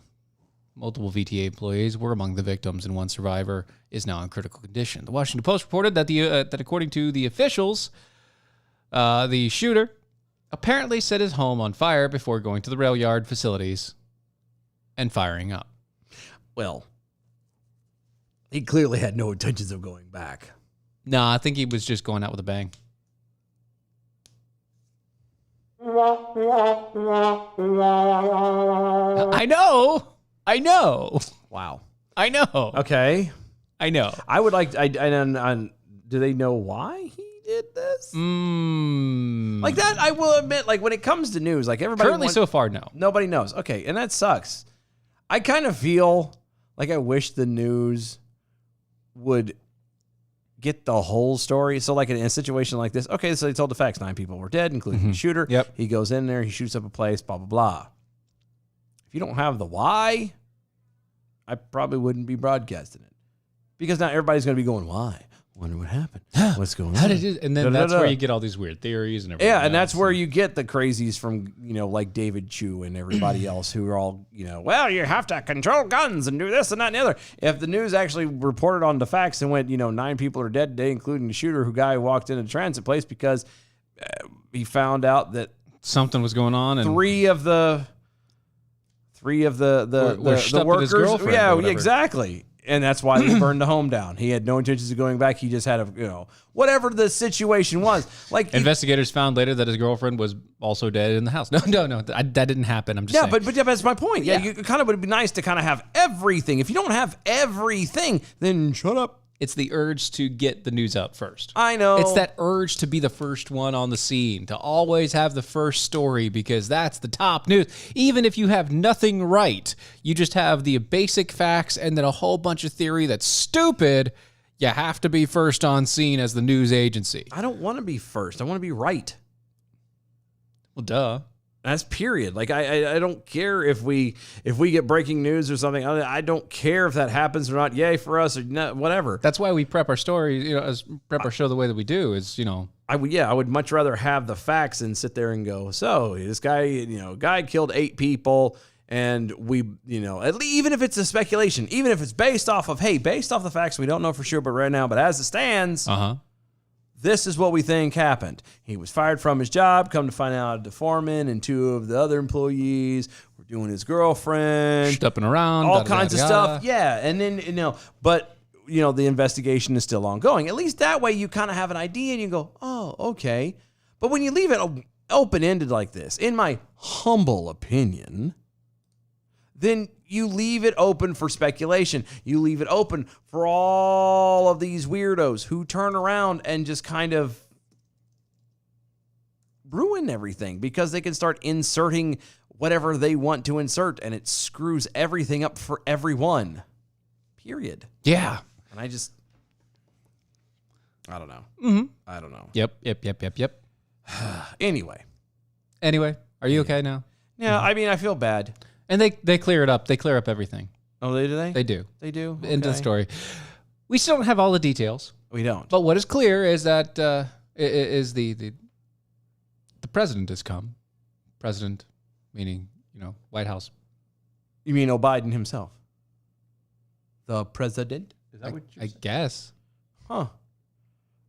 Multiple VTA employees were among the victims, and one survivor is now in critical condition. The Washington Post reported that that according to the officials, the shooter apparently set his home on fire before going to the rail yard facilities and firing up. Well, he clearly had no intentions of going back. No, I think he was just going out with a bang. I know. Wow. I know. Okay. I know. I would like. Do they know why he did this? Like that, I will admit. Like when it comes to news, like everybody Currently, so far, no. Nobody knows. Okay, and that sucks. I kind of feel like I wish the news would get the whole story. So like in a situation like this, okay, so they told the facts. 9 people were dead, including the shooter. Yep. He goes in there, he shoots up a place, blah, blah, blah. If you don't have the why, I probably wouldn't be broadcasting it. Because now everybody's going to be going, why? Wonder what happened. What's going on? How did it? And then that's where you get all these weird theories and everything. Yeah, and that's where you get the crazies from, like David Chu and everybody else who are all, well, you have to control guns and do this and that and the other. If the news actually reported on the facts and went, 9 people are dead today, including the shooter who walked into the transit place because he found out that something was going on, and three of the workers, yeah, exactly. And that's why they burned the home down. He had no intentions of going back. He just had whatever the situation was. Like investigators found later that his girlfriend was also dead in the house. No, that didn't happen. I'm just saying. But that's my point. Yeah, you kind of would be nice to kind of have everything. If you don't have everything, then shut up. It's the urge to get the news out first. I know. It's that urge to be the first one on the scene, to always have the first story because that's the top news. Even if you have nothing right, you just have the basic facts and then a whole bunch of theory that's stupid, you have to be first on scene as the news agency. I don't want to be first. I want to be right. Well, duh. That's period. Like I don't care if we get breaking news or something. I don't care if that happens or not. Yay for us or not, whatever. That's why we prep our story, prep our show the way that we do is, I would much rather have the facts and sit there and go, so this guy, guy killed 8 people and we, even if it's a speculation, even if it's based off the facts, we don't know for sure, but right now, but as it stands, This is what we think happened. He was fired from his job. Come to find out, the foreman and 2 of the other employees were doing his girlfriend. Stepping around. All kinds of stuff. Yeah. And then, but, the investigation is still ongoing. At least that way you kind of have an idea and you go, oh, okay. But when you leave it open-ended like this, in my humble opinion, then you leave it open for speculation. You leave it open for all of these weirdos who turn around and just kind of ruin everything because they can start inserting whatever they want to insert, and it screws everything up for everyone. Period. Yeah. And I don't know. Mm-hmm. I don't know. Yep. Anyway, are you okay now? Yeah, I mean, I feel bad. And they clear it up. They clear up everything. Oh, do they? They do. They do? End of the Okay. story. We still don't have all the details, We don't. but what is clear is that is the president has come. President, meaning White House. You mean Biden himself? The president? Is that what I guess Huh.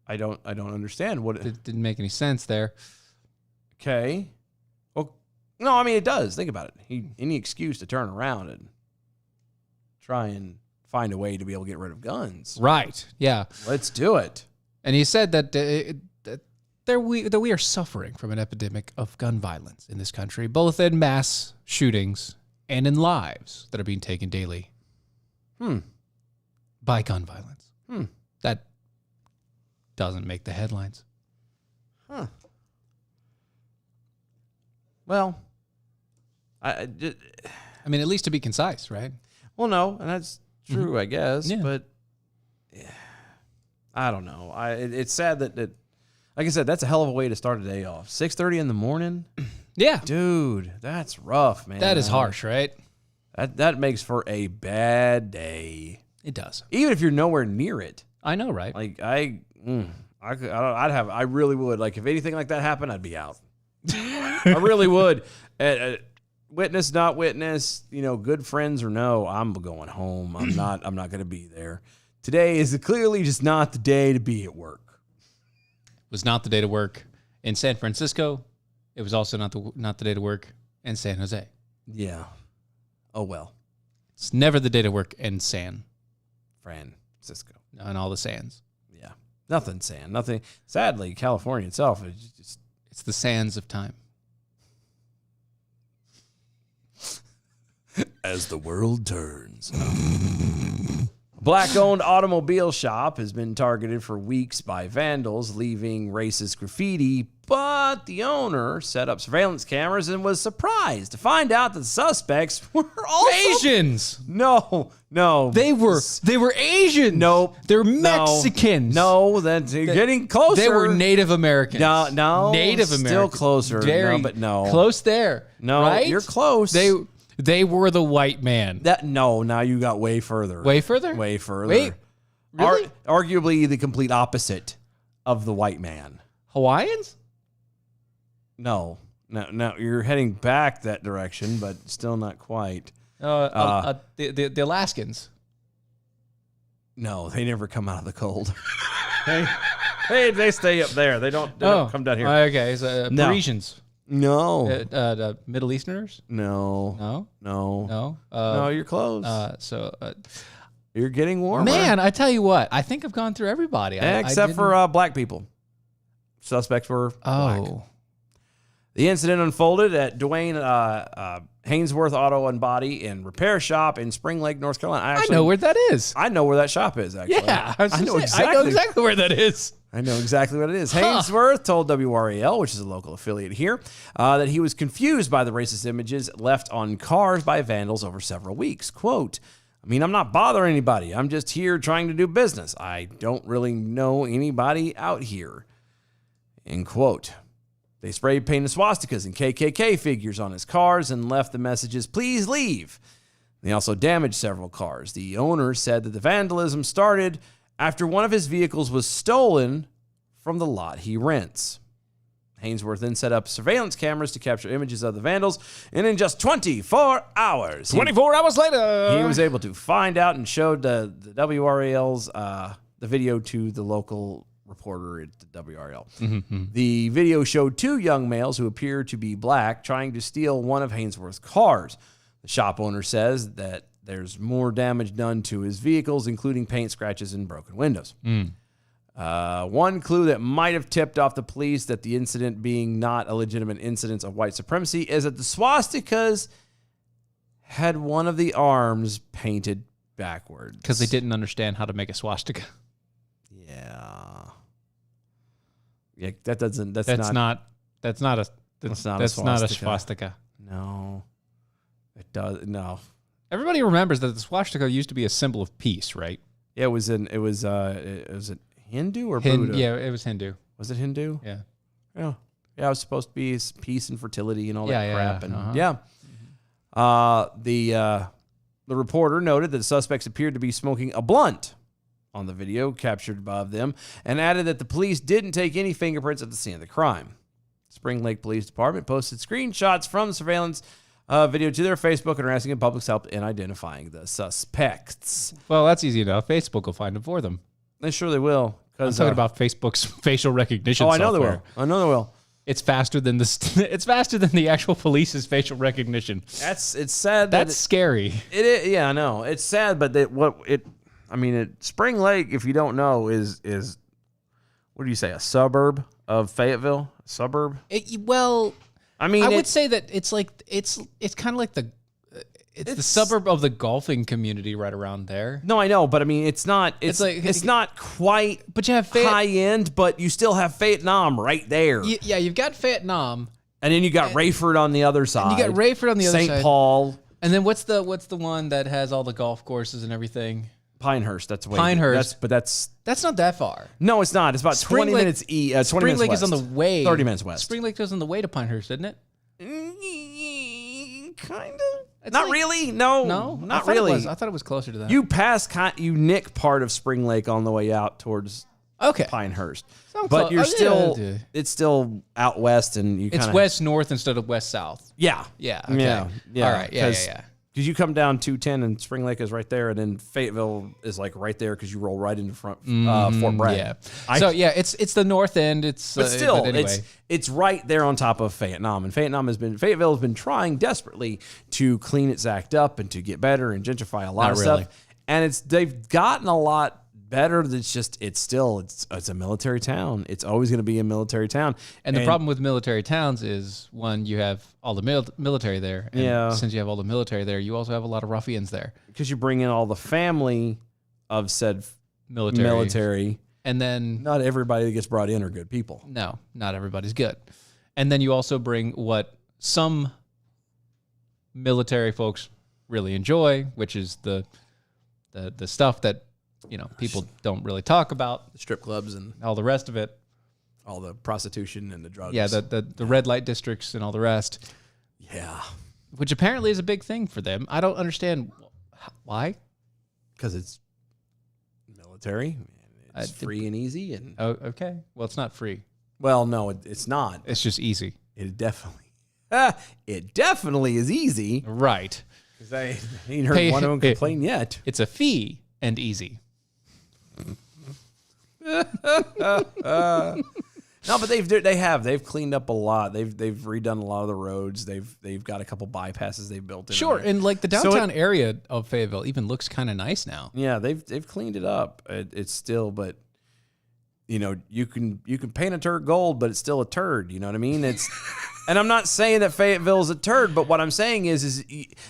I don't understand what it didn't make any sense there. Okay. Well, no, I mean it does. Think about it. Any excuse to turn around and try and find a way to be able to get rid of guns. Right. Yeah. Let's do it. And he said that that we are suffering from an epidemic of gun violence in this country, both in mass shootings and in lives that are being taken daily by gun violence. That doesn't make the headlines. Huh. Well, I mean, at least to be concise, right? well, no, and that's true, I guess. Yeah. But I don't know. It's sad that, like I said, that's a hell of a way to start a day off. 6:30 in the morning, Yeah. dude. That's rough, man. That is harsh, right? That makes for a bad day. It does. Even if you're nowhere near it. I know, right? Like I really would. Like if anything like that happened, I'd be out. I really would. Witness, not witness, good friends or no, I'm going home. I'm not going to be there. Today is clearly just not the day to be at work. It was not the day to work in San Francisco. It was also not the day to work in San Jose. Yeah. Oh well. It's never the day to work in San Francisco. and all the sands. Yeah. Nothing sand. Nothing. Sadly, California itself is just It's the sands of time. as the world turns. Black-owned automobile shop has been targeted for weeks by vandals, leaving racist graffiti, but the owner set up surveillance cameras and was surprised to find out that the suspects were also Asians. No. They were Asian. Nope. They're No. Mexicans. No, that's you're getting closer. They were Native Americans. No, Native still Americans. closer. Very No, but no. close there. No, right? you're close. They were the white man. Now you got way further. Way further? Way further. Wait, really? Arguably the complete opposite of the white man. Hawaiians? No, you're heading back that direction, but still not quite. The Alaskans. No, they never come out of the cold. they stay up there. They don't come down here. Okay, so No. Parisians. No. The Middle Easterners? No. No. No. No. No, you're close. So You're getting warmer. man, I tell you what, I think I've gone through everybody. Except for black people. Suspects were black. Oh. The incident unfolded at Dwayne Hainsworth Auto and Body and Repair Shop in Spring Lake, North Carolina. I know where that is. I know where that shop is, actually. Yeah. I know exactly where that is. I know exactly what it is. Hainsworth told WRAL, which is a local affiliate here, that he was confused by the racist images left on cars by vandals over several weeks. Quote, I'm not bothering anybody. I'm just here trying to do business. I don't really know anybody out here. End quote. They spray painted swastikas and KKK figures on his cars and left the messages, please leave. They also damaged several cars. The owner said that the vandalism started after one of his vehicles was stolen from the lot he rents. Hainsworth then set up surveillance cameras to capture images of the vandals, and in just 24 hours, 24 hours later, he was able to find out and showed the WRAL's the video to the local reporter at the WRL. Mm-hmm. The video showed two young males who appear to be black trying to steal one of Hainsworth's cars. The shop owner says that there's more damage done to his vehicles, including paint scratches and broken windows. One clue that might have tipped off the police that the incident being not a legitimate incident of white supremacy is that the swastikas had one of the arms painted backwards. Because they didn't understand how to make a swastika. Yeah. Yeah, that doesn't. That's not a swastika. swastika. No, it does. No. Everybody remembers that the swastika used to be a symbol of peace, right? Yeah, it was it Hindu or Buddha? Yeah, it was Hindu. Was it Hindu? Yeah. Yeah. Yeah, it was supposed to be peace and fertility and all that Yeah, crap. yeah, And uh-huh. The reporter noted that the suspects appeared to be smoking a blunt on the video captured above them, and added that the police didn't take any fingerprints at the scene of the crime. Spring Lake Police Department posted screenshots from the surveillance video to their Facebook and are asking the public's help in identifying the suspects. Well, that's easy enough. Facebook will find them for them. They surely will. I'm talking about Facebook's facial recognition I know software. they will. I know they will. It's faster than it's faster than the actual police's facial recognition. It's sad. That's scary. It is. Yeah, I know. It's sad, but Spring Lake, if you don't know, is what do you say? A suburb of Fayetteville? A suburb? I would say that it's like it's kind of like the suburb of the golfing community right around there. No, I know, but I mean, it's not quite. But you have high end, but you still have Vietnam right there. Yeah, you've got Vietnam, and then you got Rayford on the other side. And you got Rayford on the other side. St. Paul. And then what's the one that has all the golf courses and everything? Pinehurst. That's way. Pinehurst. That's not that far. No, it's not. It's about 20 minutes east. 20 Spring minutes Lake west. is on the way. 30 minutes west. Spring Lake goes on the way to Pinehurst, isn't it? Kind of. Not really. No, not really. I thought it was closer to that. You nick part of Spring Lake on the way out towards Pinehurst, but you're still it's still out west, and it's west north instead of west south. Yeah, yeah, okay. yeah. All right, yeah. Because you come down 210 and Spring Lake is right there, and then Fayetteville is like right there because you roll right into Fort Bragg. Yeah, it's the north end. But still, anyway. it's right there on top of Fayetteville, and Fayetteville has been trying desperately to clean its act up and to get better and gentrify a lot of stuff. And they've gotten a lot better. It's a military town. It's always going to be a military town. And the problem with military towns is, one, you have all the military there. And since you have all the military there, you also have a lot of ruffians there. Because you bring in all the family of said military. And then not everybody that gets brought in are good people. No, not everybody's good. And then you also bring what some military folks really enjoy, which is the stuff that people don't really talk about, the strip clubs and all the rest of it, all the prostitution and the drugs. Yeah, the red light districts and all the rest. Yeah, which apparently is a big thing for them. I don't understand why. Because it's military. It's free and easy. And okay. Well, it's not free. Well, no, it's not. It's just easy. It definitely is easy. Right. Because I ain't heard one of them complain yet. It's a fee and easy. No, but they've cleaned up a lot. They've redone a lot of the roads. They've got a couple bypasses they've built in. Sure, and like the downtown area of Fayetteville even looks kind of nice now. Yeah, they've cleaned it up. It's still, but you can paint a turd gold, but it's still a turd. You know what I mean? It's. And I'm not saying that Fayetteville is a turd, but what I'm saying is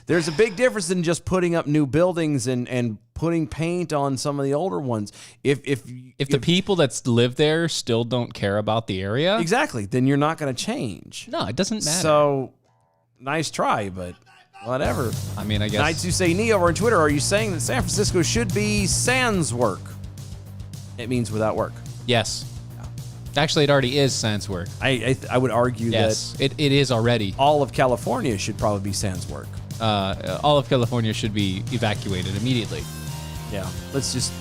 there's a big difference in just putting up new buildings and putting paint on some of the older ones. If the people that live there still don't care about the area, exactly, then you're not going to change. No, it doesn't matter. So, nice try, but whatever. I mean, I guess. Knights Who Say Knee over on Twitter, are you saying that San Francisco should be sans work? It means without work. Yes. Actually, it already is sans work. I would argue that it is already. All of California should probably be sans work. All of California should be evacuated immediately. Yeah. Let's just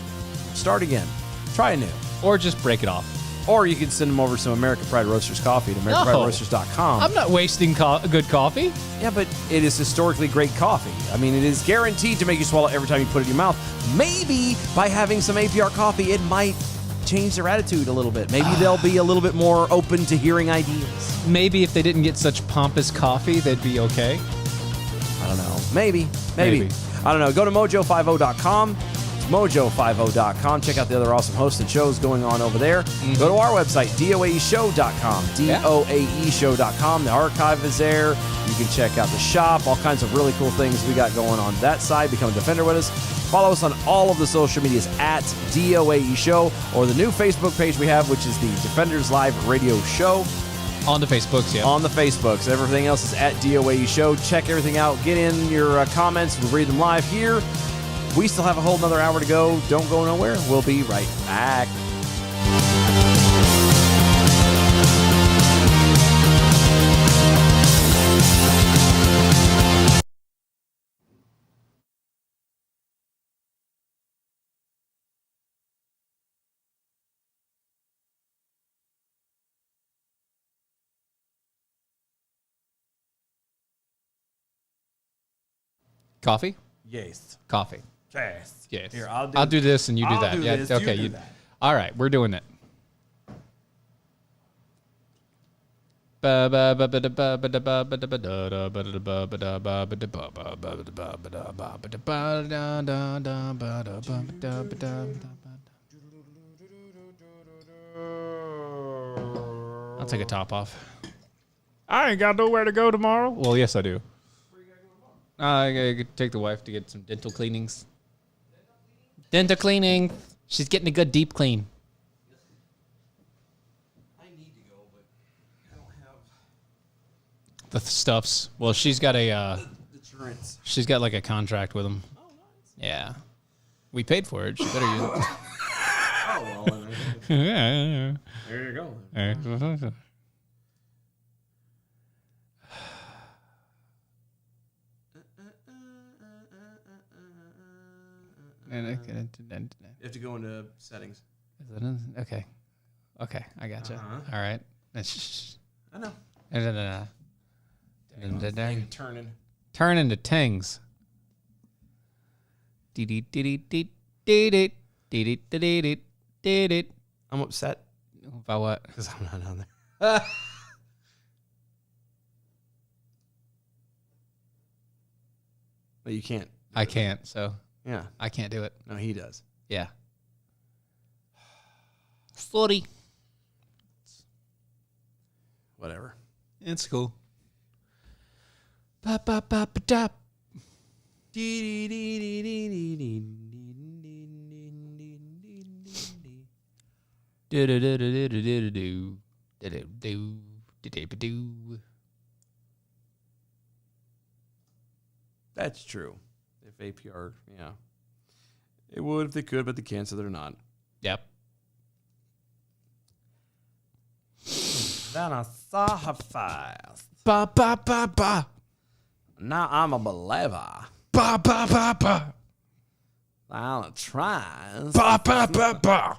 start again. Try anew. Or just break it off. Or you could send them over some American Pride Roasters coffee at AmericanPrideRoasters.com. I'm not wasting good coffee. Yeah, but it is historically great coffee. I mean, it is guaranteed to make you swallow every time you put it in your mouth. Maybe by having some APR coffee, it might change their attitude a little bit. Maybe they'll be a little bit more open to hearing ideas. Maybe if they didn't get such pompous coffee, they'd be okay. I don't know. Maybe. I don't know. Go to mojo50.com. Mojo50.com. Check out the other awesome hosts and shows going on over there. Go to our website, doaeshow.com. doaeshow.com. The archive is there. You can check out the shop, all kinds of really cool things we got going on that side. Become a Defender with us. Follow us on all of the social medias at DOAE Show, or the new Facebook page we have, which is the Defenders Live Radio Show. On the Facebooks, yeah. On the Facebooks. Everything else is at DOAE Show. Check everything out. Get in your comments. We'll read them live here. We still have a whole another hour to go. Don't go nowhere. We'll be right back. Coffee? Yes. Coffee. Yes. Yes. Here, I'll do this and you do I'll that. do Yeah. this, Okay. you do that. All right. We're doing it. I'll take a top off. I ain't got nowhere to go tomorrow. Well, yes, I do. I gotta take the wife to get some dental cleanings. Dental cleaning. She's getting a good deep clean. I need to go, but I don't have The stuffs. Well, she's got a. insurance. She's got like a contract with them. Oh, nice. Yeah, we paid for it. She better use it. Oh, well, Yeah. there you go. You have to go into settings. Okay. Okay, I gotcha. Uh-huh. All right. I know. Turning. Turn into tings. I'm upset About what? because I'm not on there. But you can't. I can't, so Yeah. I can't do it. No, he does. Yeah. Sorry. Whatever. It's cool. Ba ba ba ba da. That's true. If APR, yeah. It would if they could, but they can't, so they're not. Yep. Then I saw her fast. Ba ba ba ba. Now I'm a believer. Ba ba ba ba. I'll try. Ba ba ba ba.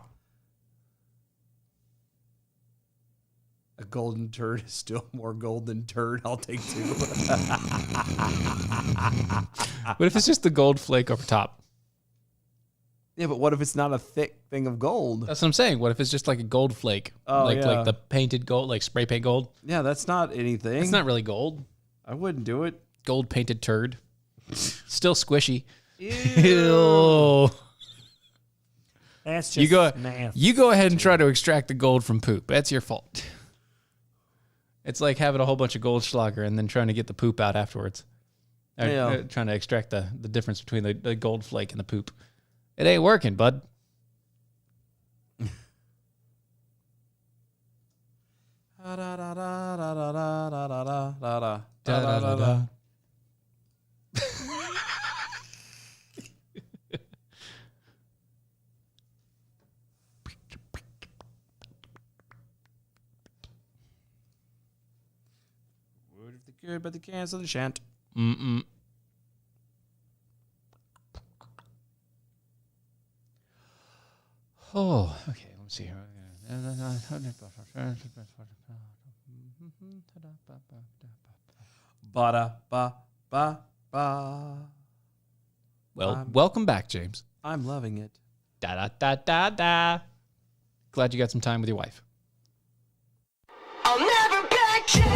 A golden turd is still more gold than turd. I'll take two. What if it's just the gold flake over top? Yeah, but what if it's not a thick thing of gold? That's what I'm saying. What if it's just like a gold flake? Oh, like yeah. the painted gold, like spray paint gold? Yeah, that's not anything. It's not really gold. I wouldn't do it. Gold painted turd. Still squishy. Ew. Ew. That's just You go nasty. you go ahead and try to extract the gold from poop. That's your fault. It's like having a whole bunch of Goldschlager and then trying to get the poop out afterwards. Yeah. Trying to extract the difference between the gold flake and the poop. It ain't working, bud. Da da da da da da da da da da da Da, da, da. Would if they could, but they can't, so they shan't. Mm-mm. Oh, okay. Let me see here. Ba da ba ba ba. Well, welcome back, James. I'm loving it. Da da da da da. glad you got some time with your wife. I'll never back down.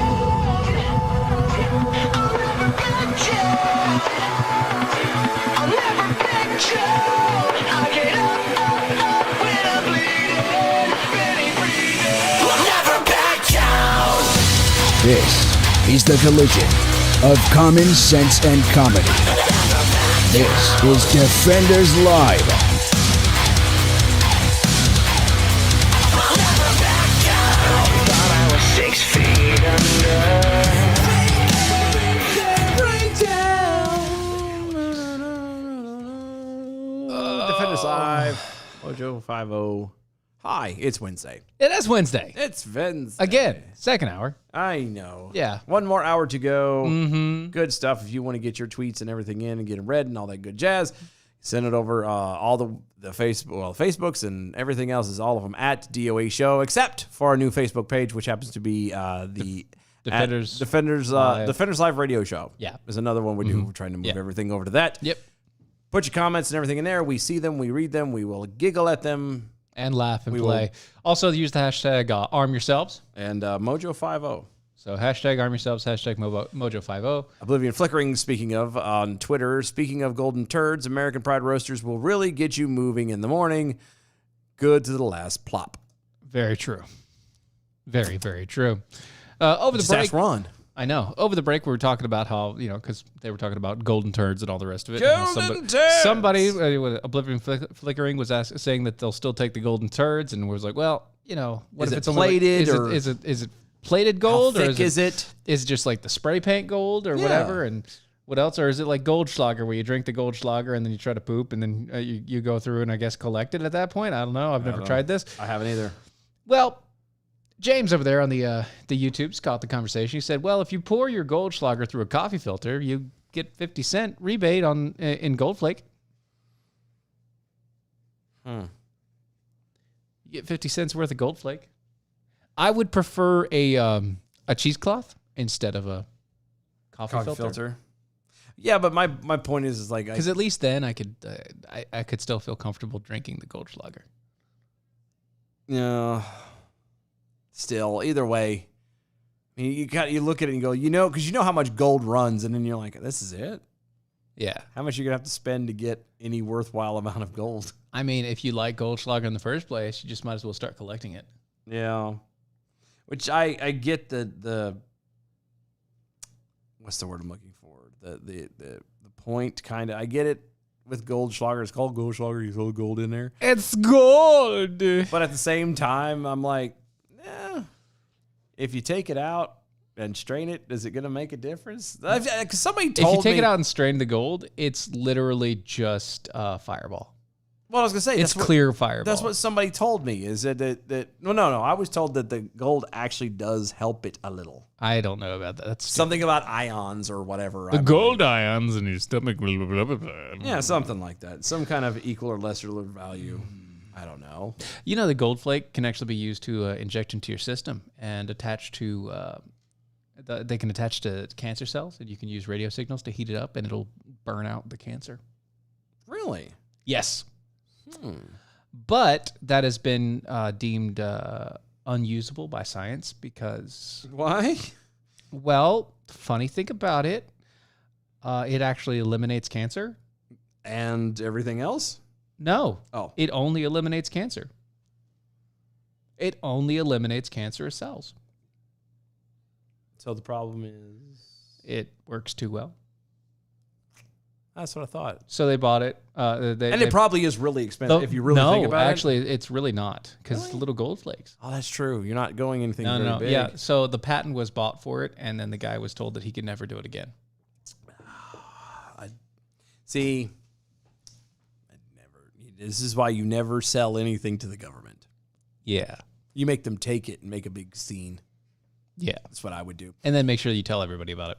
I'll never back down. I'll never back down. I get up when I'm bleeding, barely breathing. I'll never back down. This is the collision of common sense and comedy. This is Defenders Live. Thought I was 6 feet under. Defenders Live. Mojo 50. Hi, it's Wednesday. It is Wednesday. It's Wednesday. Again, second hour. I know. Yeah. One more hour to go. Mm-hmm. Good stuff. If you want to get your tweets and everything in and get them read and all that good jazz, send it over. All the Facebooks and everything else is all of them at DOA Show, except for our new Facebook page, which happens to be the Defenders Live. Live. Defenders Live Radio Show. Yeah. Is another one we do. We're trying to move everything over to that. Yep. Put your comments and everything in there. We see them. We read them. We will giggle at them. And laugh and We play. will. Also, use the hashtag arm yourselves. And Mojo 50. So hashtag arm yourselves, hashtag Mojo50. Oblivion Flickering, speaking of, on Twitter, speaking of golden turds, American Pride Roasters will really get you moving in the morning. Good to the last plop. Very true. Very, very true. Over the Just break, ask Ron. I know. Over the break, we were talking about how, because they were talking about golden turds and all the rest of it. Golden turds! Somebody, Oblivion Flickering, was saying that they'll still take the golden turds, and was like, well, what Is if it it's only plated like, or- is it plated gold, How or thick is it? Is it just like the spray paint gold or Yeah. whatever? And what else? Or is it like Goldschlager, where you drink the Goldschlager and then you try to poop, and then you go through and I guess collect it at that point? I don't know. I've never tried this. I haven't either. Well, James over there on the YouTubes caught the conversation. He said, well, if you pour your Goldschlager through a coffee filter, you get 50-cent rebate in Goldflake. You get 50 cents worth of Goldflake. I would prefer a cheesecloth instead of a coffee filter. Yeah, but my point is like... Because at least then I could still feel comfortable drinking the Goldschlager. Yeah. Still, either way, I mean, you look at it and go, because you know how much gold runs, and then you're like, this is it? Yeah. How much are you going to have to spend to get any worthwhile amount of gold? I mean, if you like Goldschlager in the first place, you just might as well start collecting it. Yeah. Which I get the what's the word I'm looking for? The point kind of. I get it with Goldschlager. It's called Goldschlager. You throw gold in there. It's gold. But at the same time, I'm like, if you take it out and strain it, is it going to make a difference? Because somebody told me. If you take it out and strain the gold, it's literally just Fireball. Well, I was going to say. It's clear Fireball. That's what somebody told me, is that no. I was told that the gold actually does help it a little. I don't know about that. That's Something about ions or whatever. the gold ions in your stomach. Blah, blah, blah, blah. Yeah, something like that. Some kind of equal or lesser value. I don't know. The gold flake can actually be used to inject into your system and attach to. They can attach to cancer cells, and you can use radio signals to heat it up, and it'll burn out the cancer. Really? Yes. But that has been deemed unusable by science because, Why? well, funny thing about it, it actually eliminates cancer. And everything else? No. Oh. It only eliminates cancer. It only eliminates cancerous cells. So the problem is... It works too well. That's what I thought. So they bought it. It probably is really expensive if you really think about actually, it's really not because Really? the little gold flakes. Oh, that's true. You're not going anything No, very no, big. yeah. So the patent was bought for it, and then the guy was told that he could never do it again. See, this is why you never sell anything to the government. Yeah, You make them take it and make a big scene. yeah. That's what I would do. And then make sure you tell everybody about it.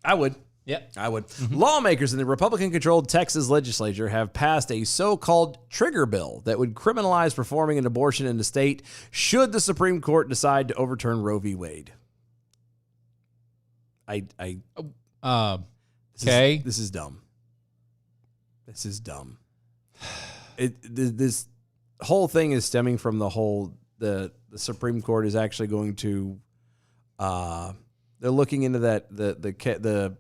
I would. Yeah. I would. Lawmakers in the Republican-controlled Texas legislature have passed a so-called trigger bill that would criminalize performing an abortion in the state should the Supreme Court decide to overturn Roe v. Wade. Okay. This is dumb. This is dumb. This whole thing is stemming from the Supreme Court is actually going to they're looking into that the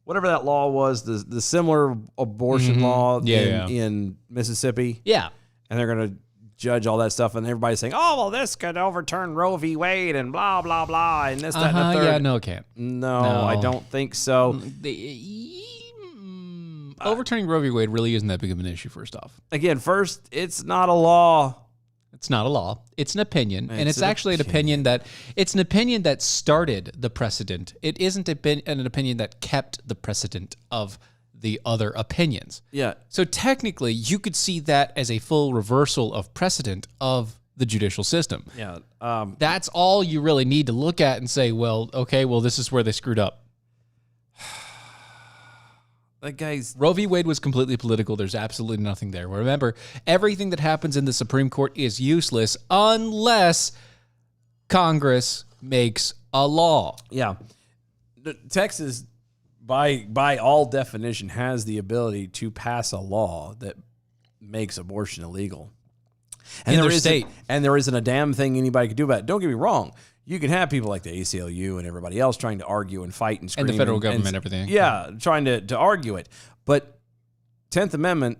whatever that law was, the similar abortion law in Mississippi. Yeah. And they're going to judge all that stuff, and everybody's saying, "Oh, well, this could overturn Roe v. Wade and blah blah blah," and this, that, and the third. Yeah, no, it can't. No, I don't think so. Overturning Roe v. Wade really isn't that big of an issue. First off, Again, first, it's not a law. it's not a law; it's an opinion, and it's actually an opinion that started the precedent. It isn't an opinion that kept the precedent of the other opinions. Yeah. So technically, you could see that as a full reversal of precedent of the judicial system. Yeah. That's all you really need to look at and say, well, okay, well, this is where they screwed up. That guy's Roe v. Wade was completely political. There's absolutely nothing there. Remember, everything that happens in the Supreme Court is useless unless Congress makes a law. Yeah. Texas, by all definition, has the ability to pass a law that makes abortion illegal. And In their state. And there isn't a damn thing anybody can do about it. Don't get me wrong. You can have people like the ACLU and everybody else trying to argue and fight and scream. And the federal government, everything. Yeah, trying to argue it. But 10th Amendment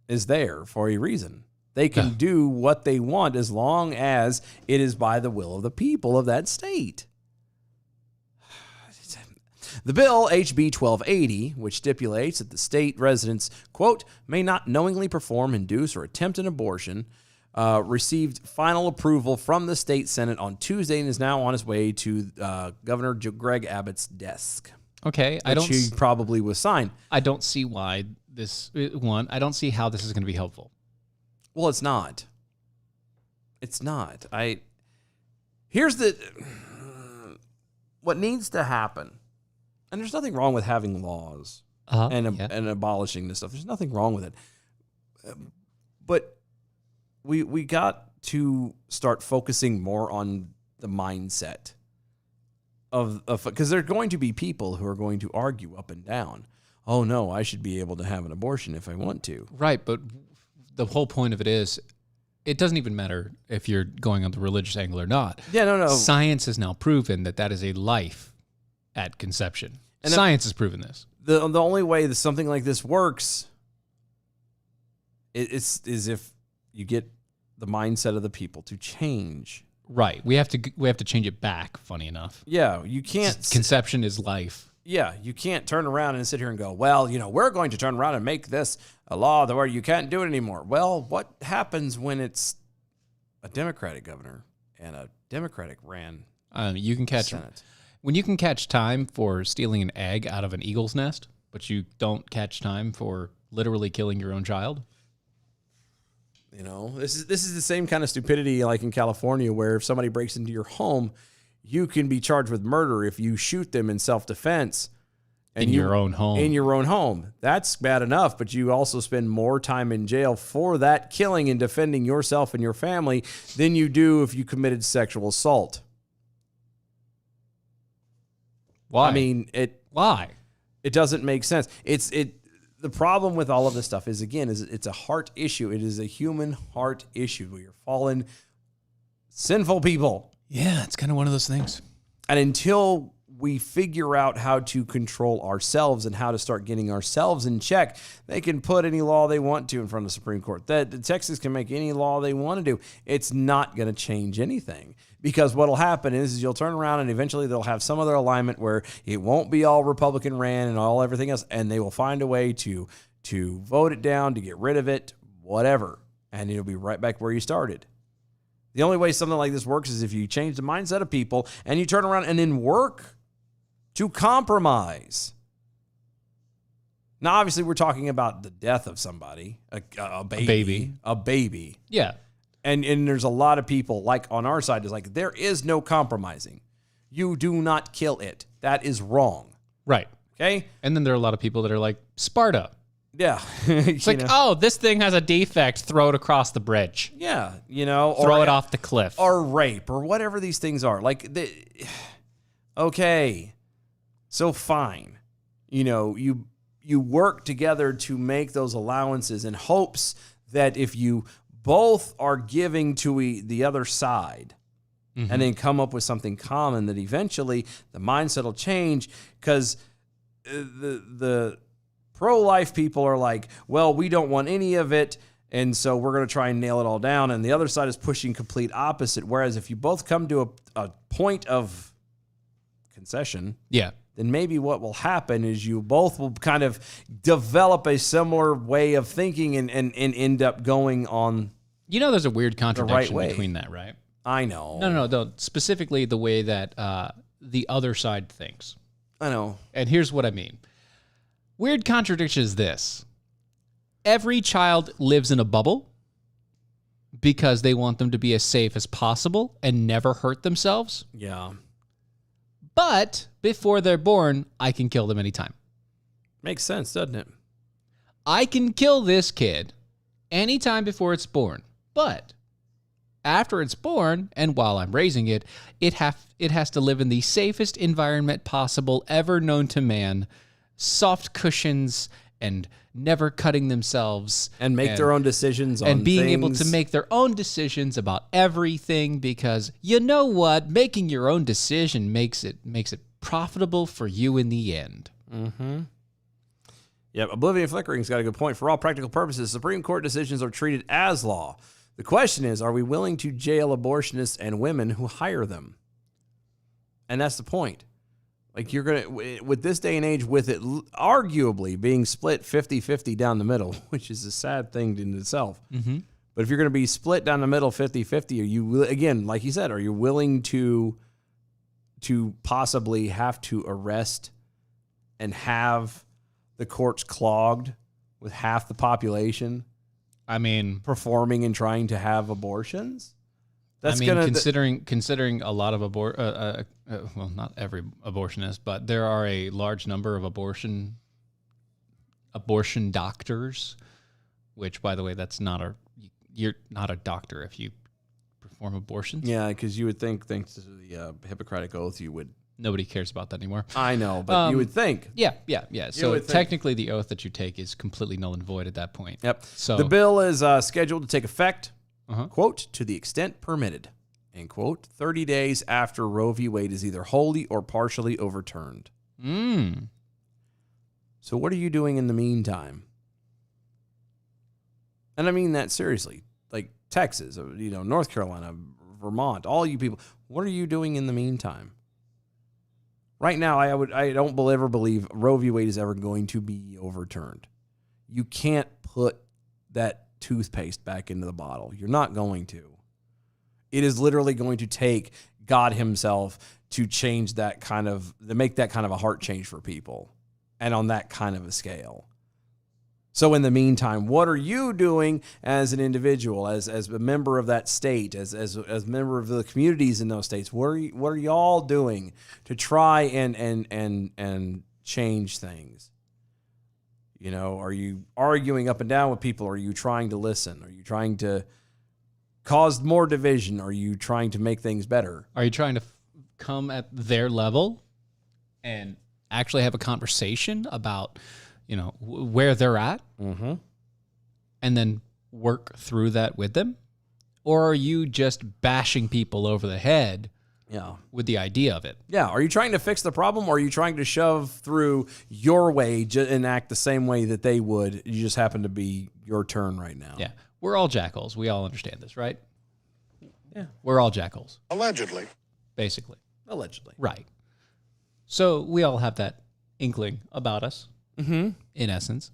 is there for a reason. They can do what they want as long as it is by the will of the people of that state. The bill, HB 1280, which stipulates that the state residents, quote, may not knowingly perform, induce, or attempt an abortion, received final approval from the state Senate on Tuesday and is now on its way to Governor Greg Abbott's desk. Okay, He probably was signed. I don't see why I don't see how this is going to be helpful. Well, it's not. It's not. What needs to happen. And there's nothing wrong with having laws and abolishing this stuff. There's nothing wrong with it. But we got to start focusing more on the mindset of because there are going to be people who are going to argue up and down. Oh no, I should be able to have an abortion if I want to. Right, but the whole point of it is, it doesn't even matter if you're going on the religious angle or not. Yeah, no. Science has now proven that is a life at conception. And Science has proven this. The only way that something like this works is if you get the mindset of the people to change. Right. We have to change it back, funny enough. Yeah, you can't. Conception is life. Yeah, you can't turn around and sit here and go, well, we're going to turn around and make this a law where you can't do it anymore. Well, what happens when it's a Democratic governor and a Democratic ran you can catch Senate? When you can catch time for stealing an egg out of an eagle's nest, but you don't catch time for literally killing your own child. This is the same kind of stupidity like in California, where if somebody breaks into your home, you can be charged with murder if you shoot them in self-defense. In your own home. In your own home. That's bad enough, but you also spend more time in jail for that killing and defending yourself and your family than you do if you committed sexual assault. Why? I mean, why? It doesn't make sense. The problem with all of this stuff is it's a heart issue. It is a human heart issue. We are fallen, sinful people. Yeah, it's kind of one of those things. And until we figure out how to control ourselves and how to start getting ourselves in check, they can put any law they want to in front of the Supreme Court. Texas can make any law they want to do. It's not going to change anything, because what will happen is you'll turn around and eventually they'll have some other alignment where it won't be all Republican ran and all everything else, and they will find a way to vote it down, to get rid of it, whatever, and it'll be right back where you started. The only way something like this works is if you change the mindset of people and you turn around and then work to compromise. Now, obviously, we're talking about the death of somebody, a baby. Yeah. And there's a lot of people, like on our side, is like, there is no compromising. You do not kill it. That is wrong. Right. Okay? And then there are a lot of people that are like, Sparta. Yeah. It's like, oh, this thing has a defect. Throw it across the bridge. Yeah. Throw it off the cliff. Or rape, or whatever these things are. Okay. So fine. You work together to make those allowances in hopes that if you both are giving to the other side and then come up with something common, that eventually the mindset will change, because the pro-life people are like, well, we don't want any of it, and so we're going to try and nail it all down. And the other side is pushing complete opposite. Whereas if you both come to a point of concession, Yeah. then maybe what will happen is you both will kind of develop a similar way of thinking and end up going on. You know, there's a weird contradiction way. between that, right? I know. No. Specifically, the way that the other side thinks. I know. And here's what I mean. Weird contradiction is this. Every child lives in a bubble because they want them to be as safe as possible and never hurt themselves. Yeah. But before they're born, I can kill them anytime. Makes sense, doesn't it? I can kill this kid anytime before it's born. But after it's born, and while I'm raising it, it has to live in the safest environment possible ever known to man. Soft cushions and never cutting themselves. And make their own decisions on and being things. able to make their own decisions about everything, because you know what? Making your own decision makes it profitable for you in the end. Yep, Oblivion Flickering's got a good point. For all practical purposes, Supreme Court decisions are treated as law. The question is, are we willing to jail abortionists and women who hire them? And that's the point. Like, you're going to, with this day and age, with it arguably being split 50-50 down the middle, which is a sad thing in itself. Mm-hmm. But if you're going to be split down the middle 50-50, are you, again, like you said, are you willing to possibly have to arrest and have the courts clogged with half the population I mean, performing and trying to have abortions? Considering a lot of well, not every abortionist, but there are a large number of abortion doctors, which, by the way, you're not a doctor if you perform abortions. Yeah, because you would think, thanks to the Hippocratic Oath, you would. Nobody cares about that anymore. I know, but you would think. Yeah. So would think. technically, the oath that you take is completely null and void at that point. Yep. So the bill is scheduled to take effect, Uh-huh. quote, to the extent permitted, end quote, 30 days after Roe v. Wade is either wholly or partially overturned. So what are you doing in the meantime? And I mean that seriously. Like Texas, North Carolina, Vermont, all you people, what are you doing in the meantime? Right now, I don't ever believe Roe v. Wade is ever going to be overturned. You can't put that toothpaste back into the bottle. You're not going to. It is literally going to take God himself to change that to make that kind of a heart change for people, and on that kind of a scale. So in the meantime, what are you doing as an individual, as a member of that state, as a member of the communities in those states? What are y'all doing to try and change things? Are you arguing up and down with people? Are you trying to listen? Are you trying to cause more division? Are you trying to make things better? are you trying to come at their level and actually have a conversation about, where they're at, Mm-hmm. and then work through that with them? Or are you just bashing people over the head Yeah. with the idea of it? Yeah. Are you trying to fix the problem, or are you trying to shove through your way and act the same way that they would? You just happen to be your turn right now. Yeah. We're all jackals. We all understand this, right? Yeah. We're all jackals, Allegedly. basically. Allegedly. Right. So we all have that inkling about us, Mm-hmm. in essence.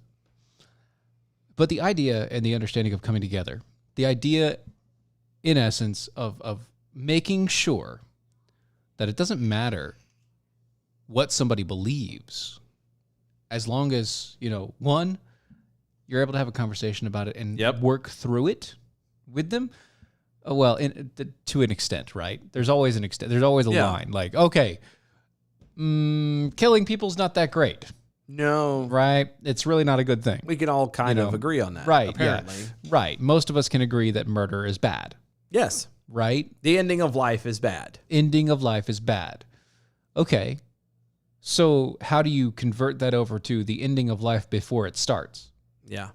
But the idea and the understanding of coming together, the idea, in essence, of making sure that it doesn't matter what somebody believes, as long as, one, you're able to have a conversation about it and work through it with them. Well, to an extent, right? There's always an extent. There's always a line. Like, okay, killing people's not that great. No. Right? It's really not a good thing. We can all kind of agree on that. Right. Apparently. Yeah. Right. Most of us can agree that murder is bad. Yes. Right? The ending of life is bad. Ending of life is bad. Okay. So how do you convert that over to the ending of life before it starts? Yeah.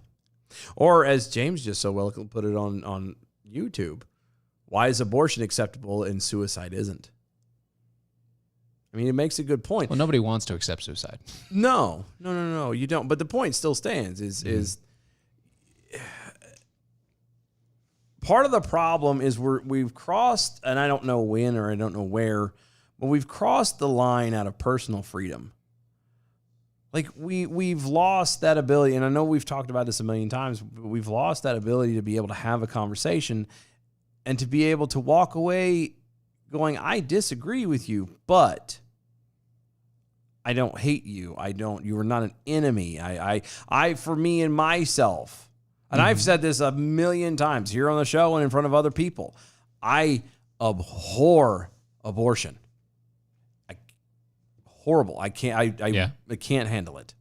Or as James just so well put it on YouTube, why is abortion acceptable and suicide isn't? I mean, it makes a good point. Well, nobody wants to accept suicide. No, you don't. But the point still stands is part of the problem is we've crossed, and I don't know when or I don't know where, but we've crossed the line out of personal freedom. Like we've lost that ability, and I know we've talked about this a million times, but we've lost that ability to be able to have a conversation and to be able to walk away going, I disagree with you, but I don't hate you. You are not an enemy. I for me and myself, and I've said this a million times here on the show and in front of other people, I abhor abortion. Horrible. I can't handle it.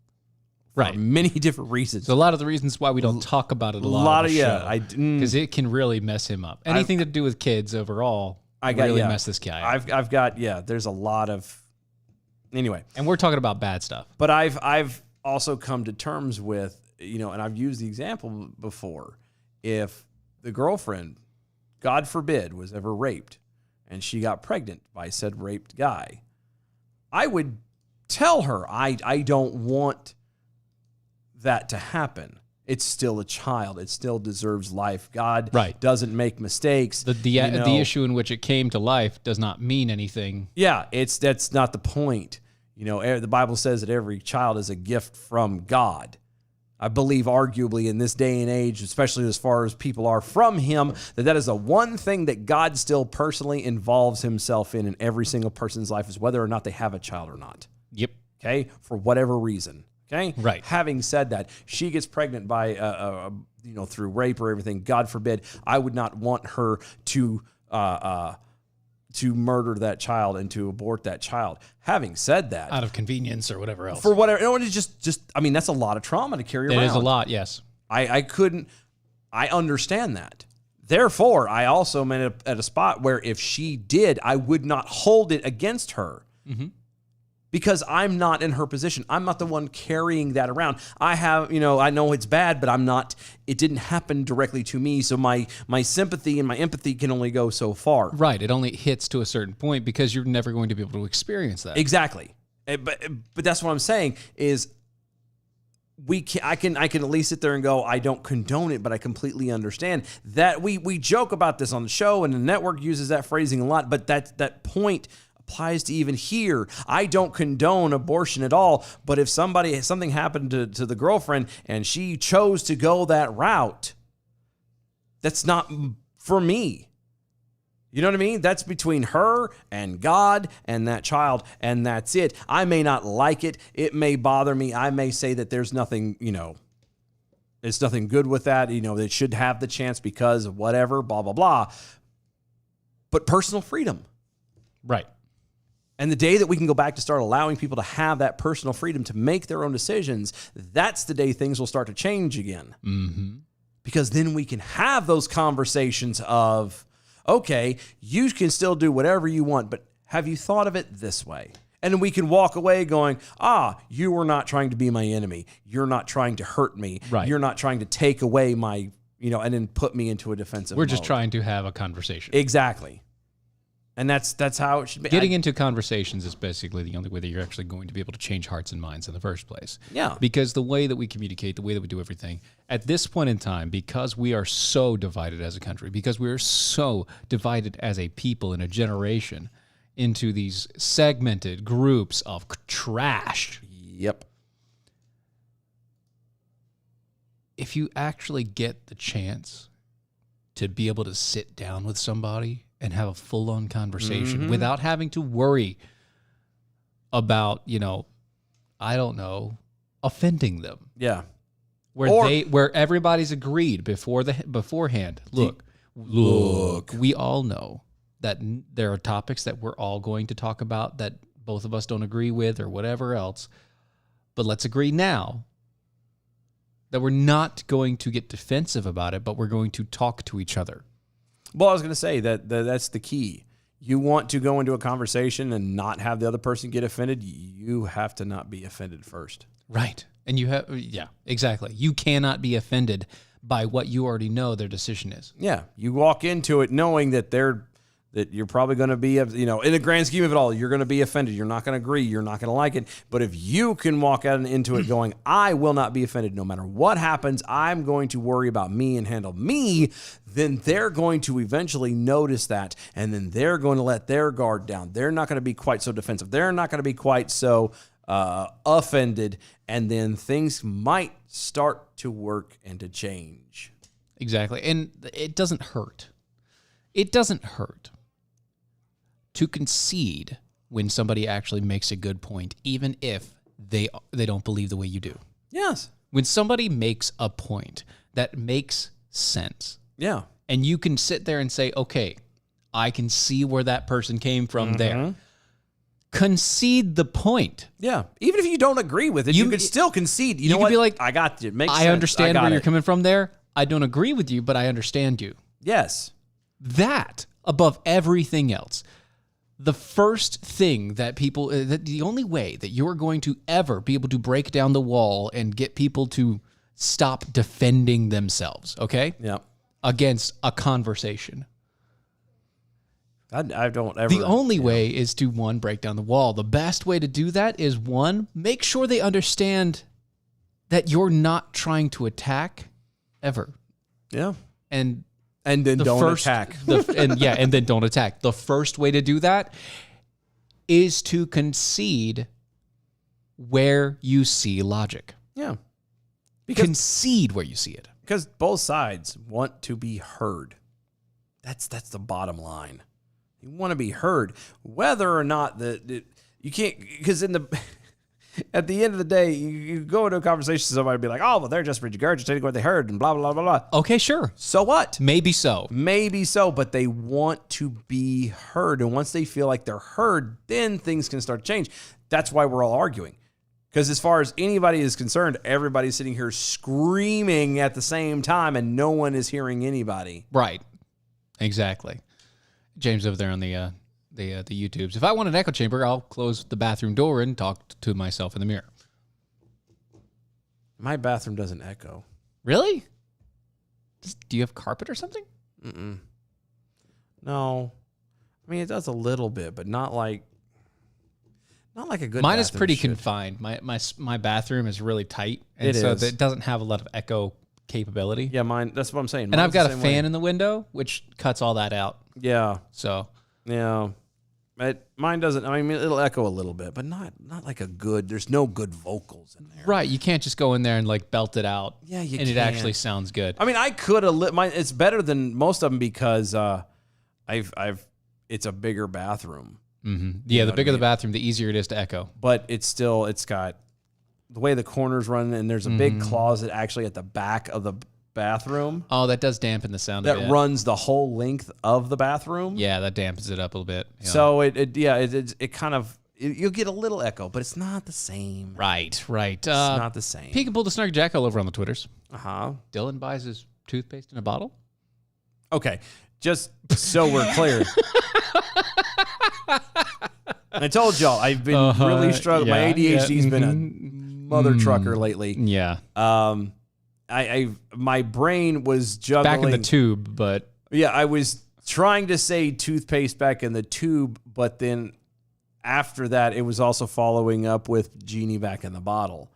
Right. For many different reasons. So a lot of the reasons why we don't talk about it a lot because it can really mess him up. Anything to do with kids overall really mess this guy up. I've got there's a lot of anyway. And we're talking about bad stuff. But I've also come to terms with, and I've used the example before. If the girlfriend, God forbid, was ever raped and she got pregnant by said raped guy, I would tell her I don't want that to happen. It's still a child. It still deserves life. God doesn't make mistakes. The issue in which it came to life does not mean anything. Yeah, that's not the point. The Bible says that every child is a gift from God. I believe arguably in this day and age, especially as far as people are from him, that is the one thing that God still personally involves himself in every single person's life is whether or not they have a child or not. Yep. Okay? For whatever reason. Okay? Right. Having said that, she gets pregnant by, through rape or everything. God forbid. I would not want her to murder that child and to abort that child. Having said that, out of convenience or whatever else. For whatever, it's just I mean, that's a lot of trauma to carry around. It is a lot, yes. I understand that. Therefore, I also am at a spot where if she did, I would not hold it against her. Mm-hmm. Because I'm not in her position. I'm not the one carrying that around. I have, I know it's bad, but I'm not, it didn't happen directly to me. So my sympathy and my empathy can only go so far. Right. It only hits to a certain point because you're never going to be able to experience that. Exactly. But that's what I'm saying is I can at least sit there and go, I don't condone it, but I completely understand that we joke about this on the show and the network uses that phrasing a lot, but that point applies to even here. I don't condone abortion at all, but if something happened to the girlfriend and she chose to go that route, that's not for me. You know what I mean? That's between her and God and that child, and that's it. I may not like it. It may bother me. I may say that there's nothing, there's nothing good with that. They should have the chance because of whatever, blah, blah, blah. But personal freedom. Right. And the day that we can go back to start allowing people to have that personal freedom to make their own decisions, that's the day things will start to change again. Mm-hmm. Because then we can have those conversations of, okay, you can still do whatever you want, but have you thought of it this way? And we can walk away going, you were not trying to be my enemy. You're not trying to hurt me. Right. You're not trying to take away my, and then put me into a defensive We're just mode. trying to have a conversation. Exactly. And that's how it should be. Getting into conversations is basically the only way that you're actually going to be able to change hearts and minds in the first place. Yeah. Because the way that we communicate, the way that we do everything, at this point in time, because we are so divided as a country, because we are so divided as a people in a generation into these segmented groups of trash. Yep. If you actually get the chance to be able to sit down with somebody and have a full-on conversation without having to worry about, I don't know, offending them. Yeah. Where everybody's agreed beforehand. Look, we all know that there are topics that we're all going to talk about that both of us don't agree with or whatever else. But let's agree now that we're not going to get defensive about it, but we're going to talk to each other. Well, I was going to say that's the key. You want to go into a conversation and not have the other person get offended, you have to not be offended first. Right. And you have, yeah, exactly. You cannot be offended by what you already know their decision is. Yeah, you walk into it knowing that you're probably going to be, in the grand scheme of it all, you're going to be offended. You're not going to agree. You're not going to like it. But if you can walk out and into it going, I will not be offended no matter what happens, I'm going to worry about me and handle me, then they're going to eventually notice that, and then they're going to let their guard down. They're not going to be quite so defensive. They're not going to be quite so offended, and then things might start to work and to change. Exactly. And it doesn't hurt. It doesn't hurt to concede when somebody actually makes a good point, even if they don't believe the way you do. Yes. When somebody makes a point that makes sense, Yeah. and you can sit there and say, okay, I can see where that person came from there. Concede the point. Yeah. Even if you don't agree with it, you can still concede. You know can what? be like, I got you. It makes sense. I understand where got you're it. coming from there. I don't agree with you, but I understand you. Yes. That, above everything else, the first thing that people, the only way that you're going to ever be able to break down the wall and get people to stop defending themselves, okay? Yeah. Against a conversation. I don't ever. The only way is to, one, break down the wall. The best way to do that is, one, make sure they understand that you're not trying to attack ever. Yeah. And then don't attack. And then don't attack. The first way to do that is to concede where you see logic. Yeah. Concede where you see it. Because both sides want to be heard. That's the bottom line. You want to be heard, whether or not you can't. Because at the end of the day, you go into a conversation with somebody and be like, "Oh, well, they're just regurgitating what they heard," and blah blah blah blah. Okay, sure. So what? Maybe so. Maybe so, but they want to be heard, and once they feel like they're heard, then things can start to change. That's why we're all arguing. Because as far as anybody is concerned, everybody's sitting here screaming at the same time, and no one is hearing anybody. Right. Exactly. James over there on the YouTubes. If I want an echo chamber, I'll close the bathroom door and talk to myself in the mirror. My bathroom doesn't echo. Really? Do you have carpet or something? No. I mean, it does a little bit, but not like a good Mine is bathroom pretty should. confined. My bathroom is really tight, and It so is. it doesn't have a lot of echo capability. Yeah, mine. That's what I'm saying. And I've got a Mine's the fan same way. in the window, which cuts all that out. Yeah, So yeah. Mine doesn't. I mean, it'll echo a little bit, but not like a good. There's no good vocals in there. right, you can't just go in there and like belt it out. Yeah, you and it can't. actually sounds good. I mean, I could have lit mine. It's better than most of them because it's a bigger bathroom, Yeah, the bigger the bathroom, the easier it is to echo. but it's got the way the corners run, and there's a big closet actually at the back of the bathroom Oh, that does dampen the sound a that bit. runs the whole length of the bathroom. Yeah, that dampens it up a little bit. Yeah. So it kind of you'll get a little echo, but it's not the same. right. It's not the same. Peekaboo the Snark Jack all over on the Twitters. Uh-huh. Dylan buys his toothpaste in a bottle. Okay, just so we're clear. I told y'all I've been really struggling. My ADHD's been a mother trucker lately. Yeah. My brain was juggling. Back in the tube, but Yeah, I was trying to say toothpaste back in the tube, but then after that, it was also following up with Genie back in the bottle.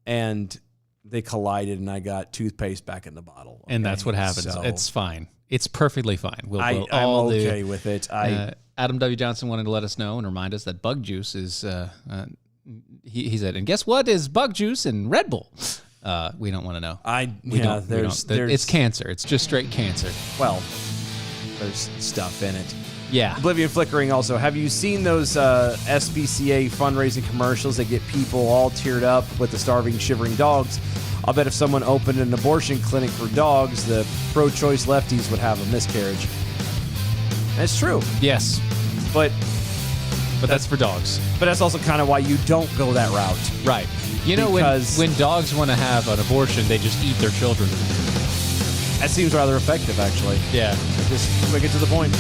And they collided, and I got toothpaste back in the bottle. and that's what happens. So It's fine. It's perfectly fine. We'll I'm all do. okay with it. Adam W. Johnson wanted to let us know and remind us that bug juice is. He said, and guess what is bug juice and Red Bull? We don't want to know. It's cancer. It's just straight cancer. Well, there's stuff in it. Yeah. Oblivion Flickering also. Have you seen those SPCA fundraising commercials that get people all teared up with the starving, shivering dogs? I'll bet if someone opened an abortion clinic for dogs, the pro-choice lefties would have a miscarriage. And it's true. Yes. But that's for dogs. that's also kind of why you don't go that route. Right. You know, Because- when dogs want to have an abortion, they just eat their children. That seems rather effective, actually. Yeah. Just quick it to the point.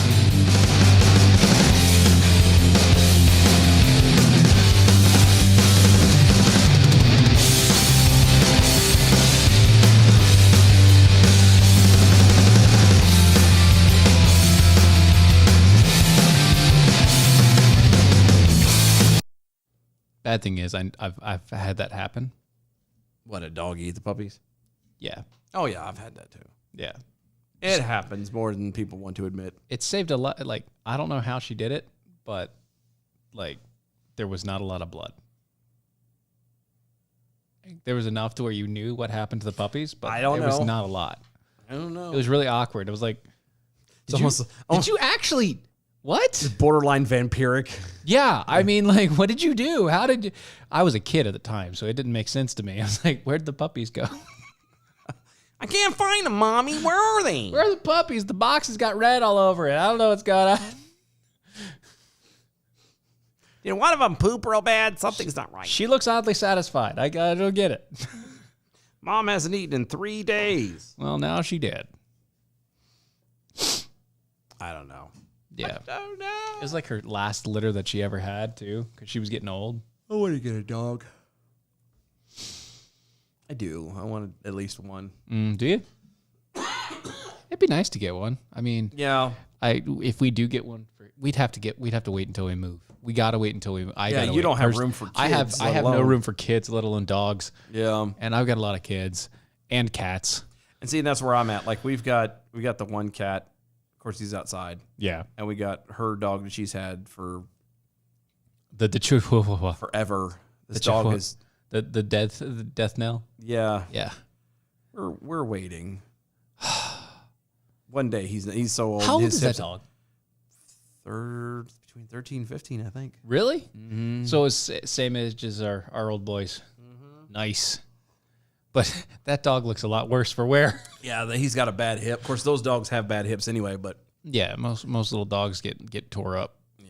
Bad thing is I've had that happen. What, a dog eat the puppies? Yeah. Oh, yeah, I've had that too. Yeah. It happens more than people want to admit. It saved a lot. Like, I don't know how she did it, but like there was not a lot of blood. There was enough to where you knew what happened to the puppies, but I don't there was know. not a lot. I don't know. It was really awkward. It was like, did almost you actually, what? borderline vampiric. Yeah. I mean, like, what did you do? How did you? I was a kid at the time, so it didn't make sense to me. I was like, where'd the puppies go? I can't find them, Mommy. Where are they? Where are the puppies? The box has got red all over it. I don't know what's going on. Did one of them poop real bad? Something's not right. She looks oddly satisfied. I don't get it. Mom hasn't eaten in 3 days. Well, now she did. I don't know. Yeah. Oh, no. It was like her last litter that she ever had, too, because she was getting old. I want to get a dog. I do. I want at least one. Do you? It'd be nice to get one. I mean, Yeah. if we do get one, we'd have to wait until we move. We gotta wait until we. You don't have room for kids. I have let no alone- room for kids, let alone dogs. Yeah. And I've got a lot of kids and cats. And see, that's where I'm at. Like we got the one cat. Of course, he's outside, Yeah. and we got her dog that she's had for The Chihuahua. forever. This The dog Chihuahua. is. The death knell. Yeah. Yeah. We're waiting. One day he's so old. How old his is that hips- dog? Between 13 and 15, I think. Really? Mm-hmm. So it's same age as our old boys. Nice. But that dog looks a lot worse for wear. Yeah, he's got a bad hip. Of course, those dogs have bad hips anyway, but Yeah, most little dogs get tore up. yeah.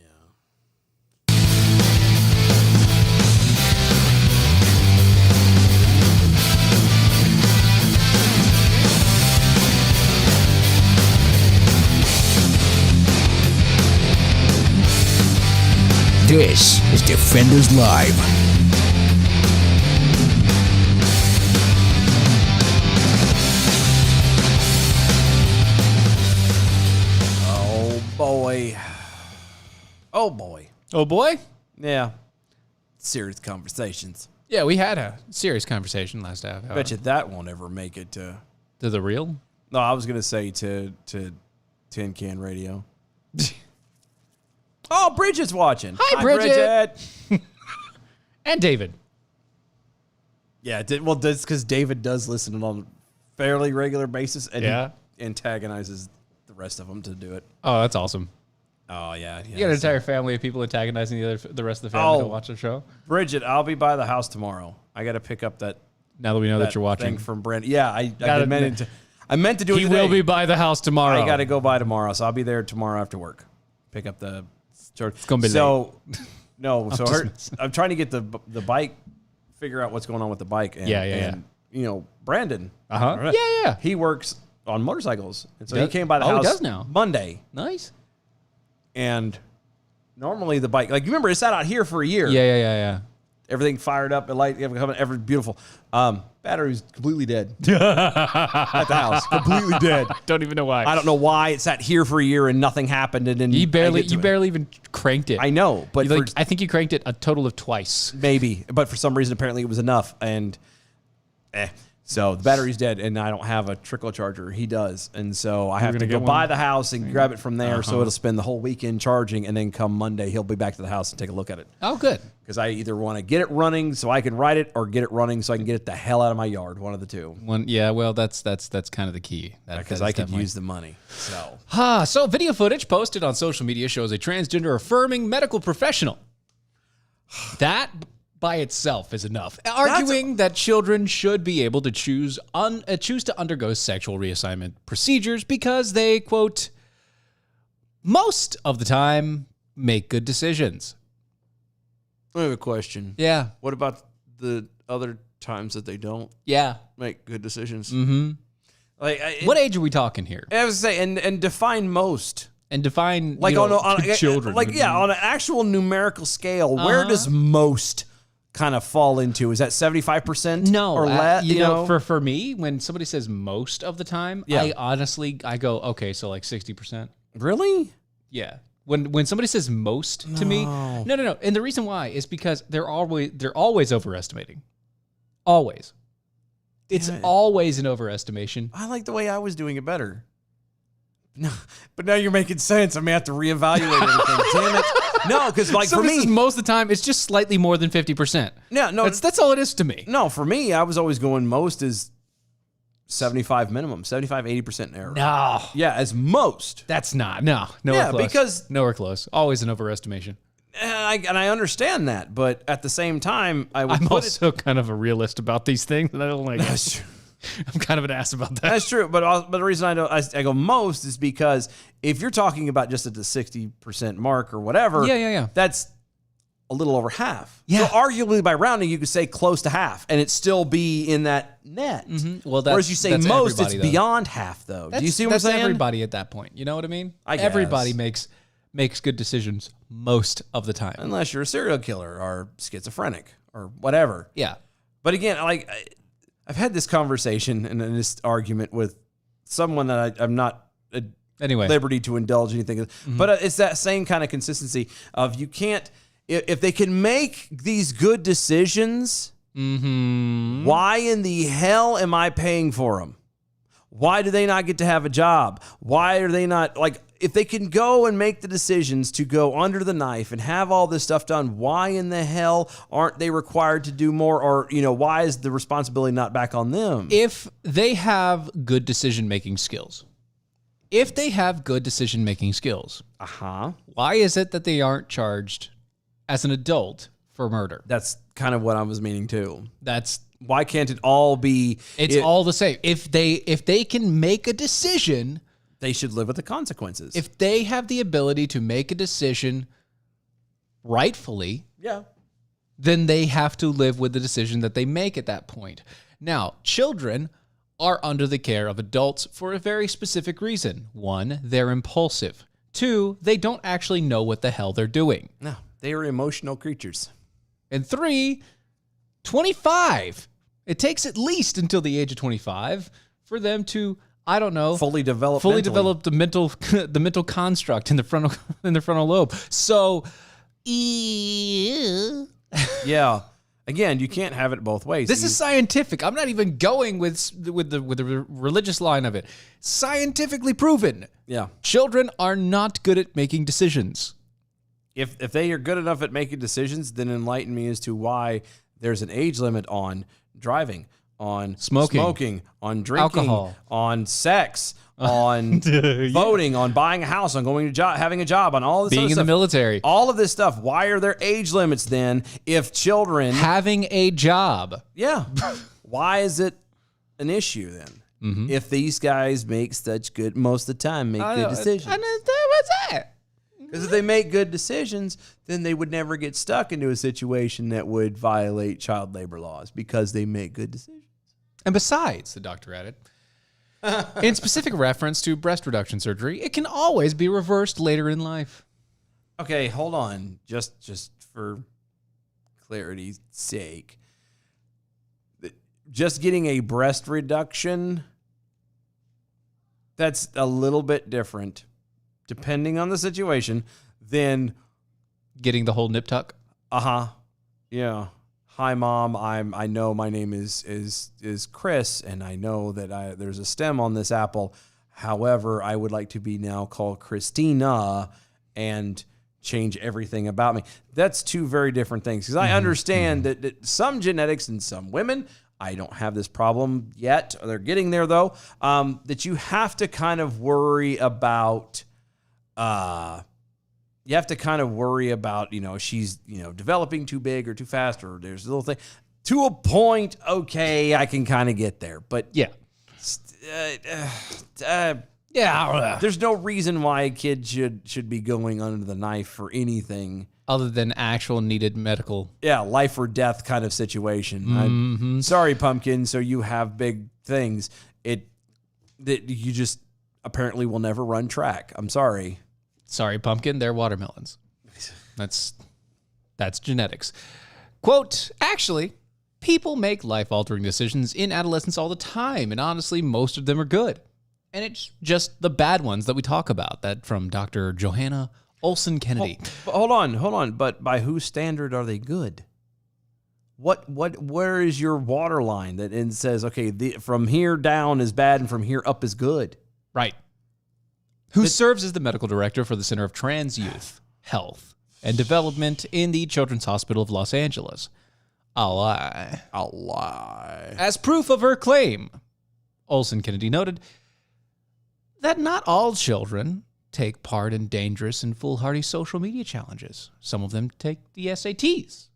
This is Defenders Live. Oh boy. Oh boy. Oh boy. Yeah. Serious conversations. Yeah, we had a serious conversation last half hour. Bet you that won't ever make it to. To the real? No, I was gonna say to Tin Can Radio. Oh, Bridget's watching. Hi, Bridget. Bridget. And David. Yeah, well, that's because David does listen on a fairly regular basis, and Yeah. he antagonizes the rest of them to do it. Oh, that's awesome. Oh yeah, You got an entire family of people antagonizing the rest of the family to watch the show. Bridget, I'll be by the house tomorrow. I got to pick up that. Now that we know that you're watching. thing from Brent. Yeah, I Gotta- meant to do it. He today. will be by the house tomorrow. I got to go by tomorrow, so I'll be there tomorrow after work. Pick up the. It's gonna be No, so just I'm trying to get the bike, figure out what's going on with the bike. And, Yeah. and, you know, Brandon. Uh-huh. Yeah. He works on motorcycles, and so Does- he came by the oh, he house does now. Monday. Nice. And normally the bike, like you remember, it sat out here for a year. Yeah. Everything fired up, the light, everything beautiful. Battery's completely dead at the house, completely dead. Don't even know why. I don't know why it sat here for a year and nothing happened. And then You I barely get to it. even cranked it. I know, but You, I think you cranked it a total of twice. maybe, but for some reason apparently it was enough. And so the battery's dead, and I don't have a trickle charger. He does, and so I have to gonna go get by one? the house and grab it from there. So it'll spend the whole weekend charging, and then come Monday he'll be back to the house and take a look at it. Oh, good. Because I either want to get it running so I can ride it, or get it running so I can get it the hell out of my yard. One of the two. Well, that's kind of the key. Because I could use the money. So So video footage posted on social media shows a transgender affirming medical professional. That by itself is enough. Arguing that children should be able to choose to undergo sexual reassignment procedures because they, quote, most of the time make good decisions. I have a question. Yeah. What about the other times that they don't Yeah. make good decisions? Mm-hmm. Like, What age are we talking here? I was say, and define most. And define Like on children. Like on an actual numerical scale, where does most kind of fall into? Is that 75%? No, or less? you know, for me, when somebody says most of the time, Yeah. I go, okay, so like 60%. Really? Yeah. When somebody says most to me, no. And the reason why is because they're always overestimating. Always. It's always an overestimation. I like the way I was doing it better. No, but now you're making sense. I may have to reevaluate everything. Damn it. No, because like So for this me, is most of the time, it's just slightly more than 50%. Yeah, no, That's all it is to me. no, for me, I was always going most is 75 minimum, 75, 80% error. No, Yeah, as most. that's not. Nowhere Yeah, close. because- nowhere close. Always an overestimation. And I understand that, but at the same time, I would I'm put it. also kind of a realist about these things, and I don't like That's it. true. I'm kind of an ass about that. That's true, but the reason I go most is because if you're talking about just at the 60% mark or whatever, Yeah. that's a little over half. Yeah. So arguably by rounding, you could say close to half, and it still be in that net. Well, whereas you say that's most, it's everybody, though. beyond half, though. Do you see what I'm that's saying? everybody at that point. You know what I mean? I guess. Everybody makes good decisions most of the time. Unless you're a serial killer or schizophrenic or whatever. Yeah. But again, like I've had this conversation and this argument with someone that I'm not at Anyway. liberty to indulge anything, but it's that same kind of consistency of you can't if they can make these good decisions. Why in the hell am I paying for them? Why do they not get to have a job? Why are they not like? If they can go and make the decisions to go under the knife and have all this stuff done, why in the hell aren't they required to do more? Or, why is the responsibility not back on them? If they have good decision-making skills, why is it that they aren't charged as an adult for murder? That's kind of what I was meaning too. That's Why can't it all be? all the same. If they can make a decision, They should live with the consequences. if they have the ability to make a decision rightfully, yeah. then they have to live with the decision that they make at that point. Now, children are under the care of adults for a very specific reason. 1, they're impulsive. 2, they don't actually know what the hell they're doing. No, they are emotional creatures. And 3, 25. It takes at least until the age of 25 for them to, I don't know, Fully develop the mental construct in the frontal lobe. So, Yeah. Again, you can't have it both ways. this is scientific. I'm not even going with the religious line of it. Scientifically proven. Yeah. Children are not good at making decisions. If they are good enough at making decisions, then enlighten me as to why there's an age limit on driving, on Smoking. on drinking, Alcohol. on sex, on voting, on buying a house, on going to job, having a job, on all this Being other in the stuff. military. All of this stuff. Why are there age limits then if children Having a job. Yeah. Why is it an issue then? If these guys make such good, most of the time, make good decisions. What's that? Because if they make good decisions, then they would never get stuck into a situation that would violate child labor laws because they make good decisions. And besides, the doctor added, in specific reference to breast reduction surgery, it can always be reversed later in life. Okay, hold on. Just for clarity's sake. Just getting a breast reduction, that's a little bit different, depending on the situation, than Getting the whole nip tuck. yeah. Hi, Mom. I know my name is Chris, and I know that there's a stem on this apple. However, I would like to be now called Christina and change everything about me. That's two very different things. Because I understand that some genetics in some women, I don't have this problem yet. They're getting there though. That you have to kind of worry about. You have to kind of worry about, she's, developing too big or too fast, or there's a little thing. To a point, okay, I can kind of get there. But Yeah. there's no reason why a kid should be going under the knife for anything. Other than actual needed medical. Yeah, life or death kind of situation. I'm sorry, Pumpkin, so you have big things. That you just apparently will never run track. I'm sorry. Sorry, pumpkin, they're watermelons. That's genetics. Quote, actually, people make life-altering decisions in adolescence all the time, and honestly, most of them are good. And it's just the bad ones that we talk about. That from Dr. Johanna Olson Kennedy. But hold on. But by whose standard are they good? Where is your water line that says, okay, from here down is bad and from here up is good? Right. Who serves as the medical director for the Center of Trans Youth Health and Development in the Children's Hospital of Los Angeles. A lie. As proof of her claim, Olson Kennedy noted that not all children take part in dangerous and foolhardy social media challenges. Some of them take the SATs.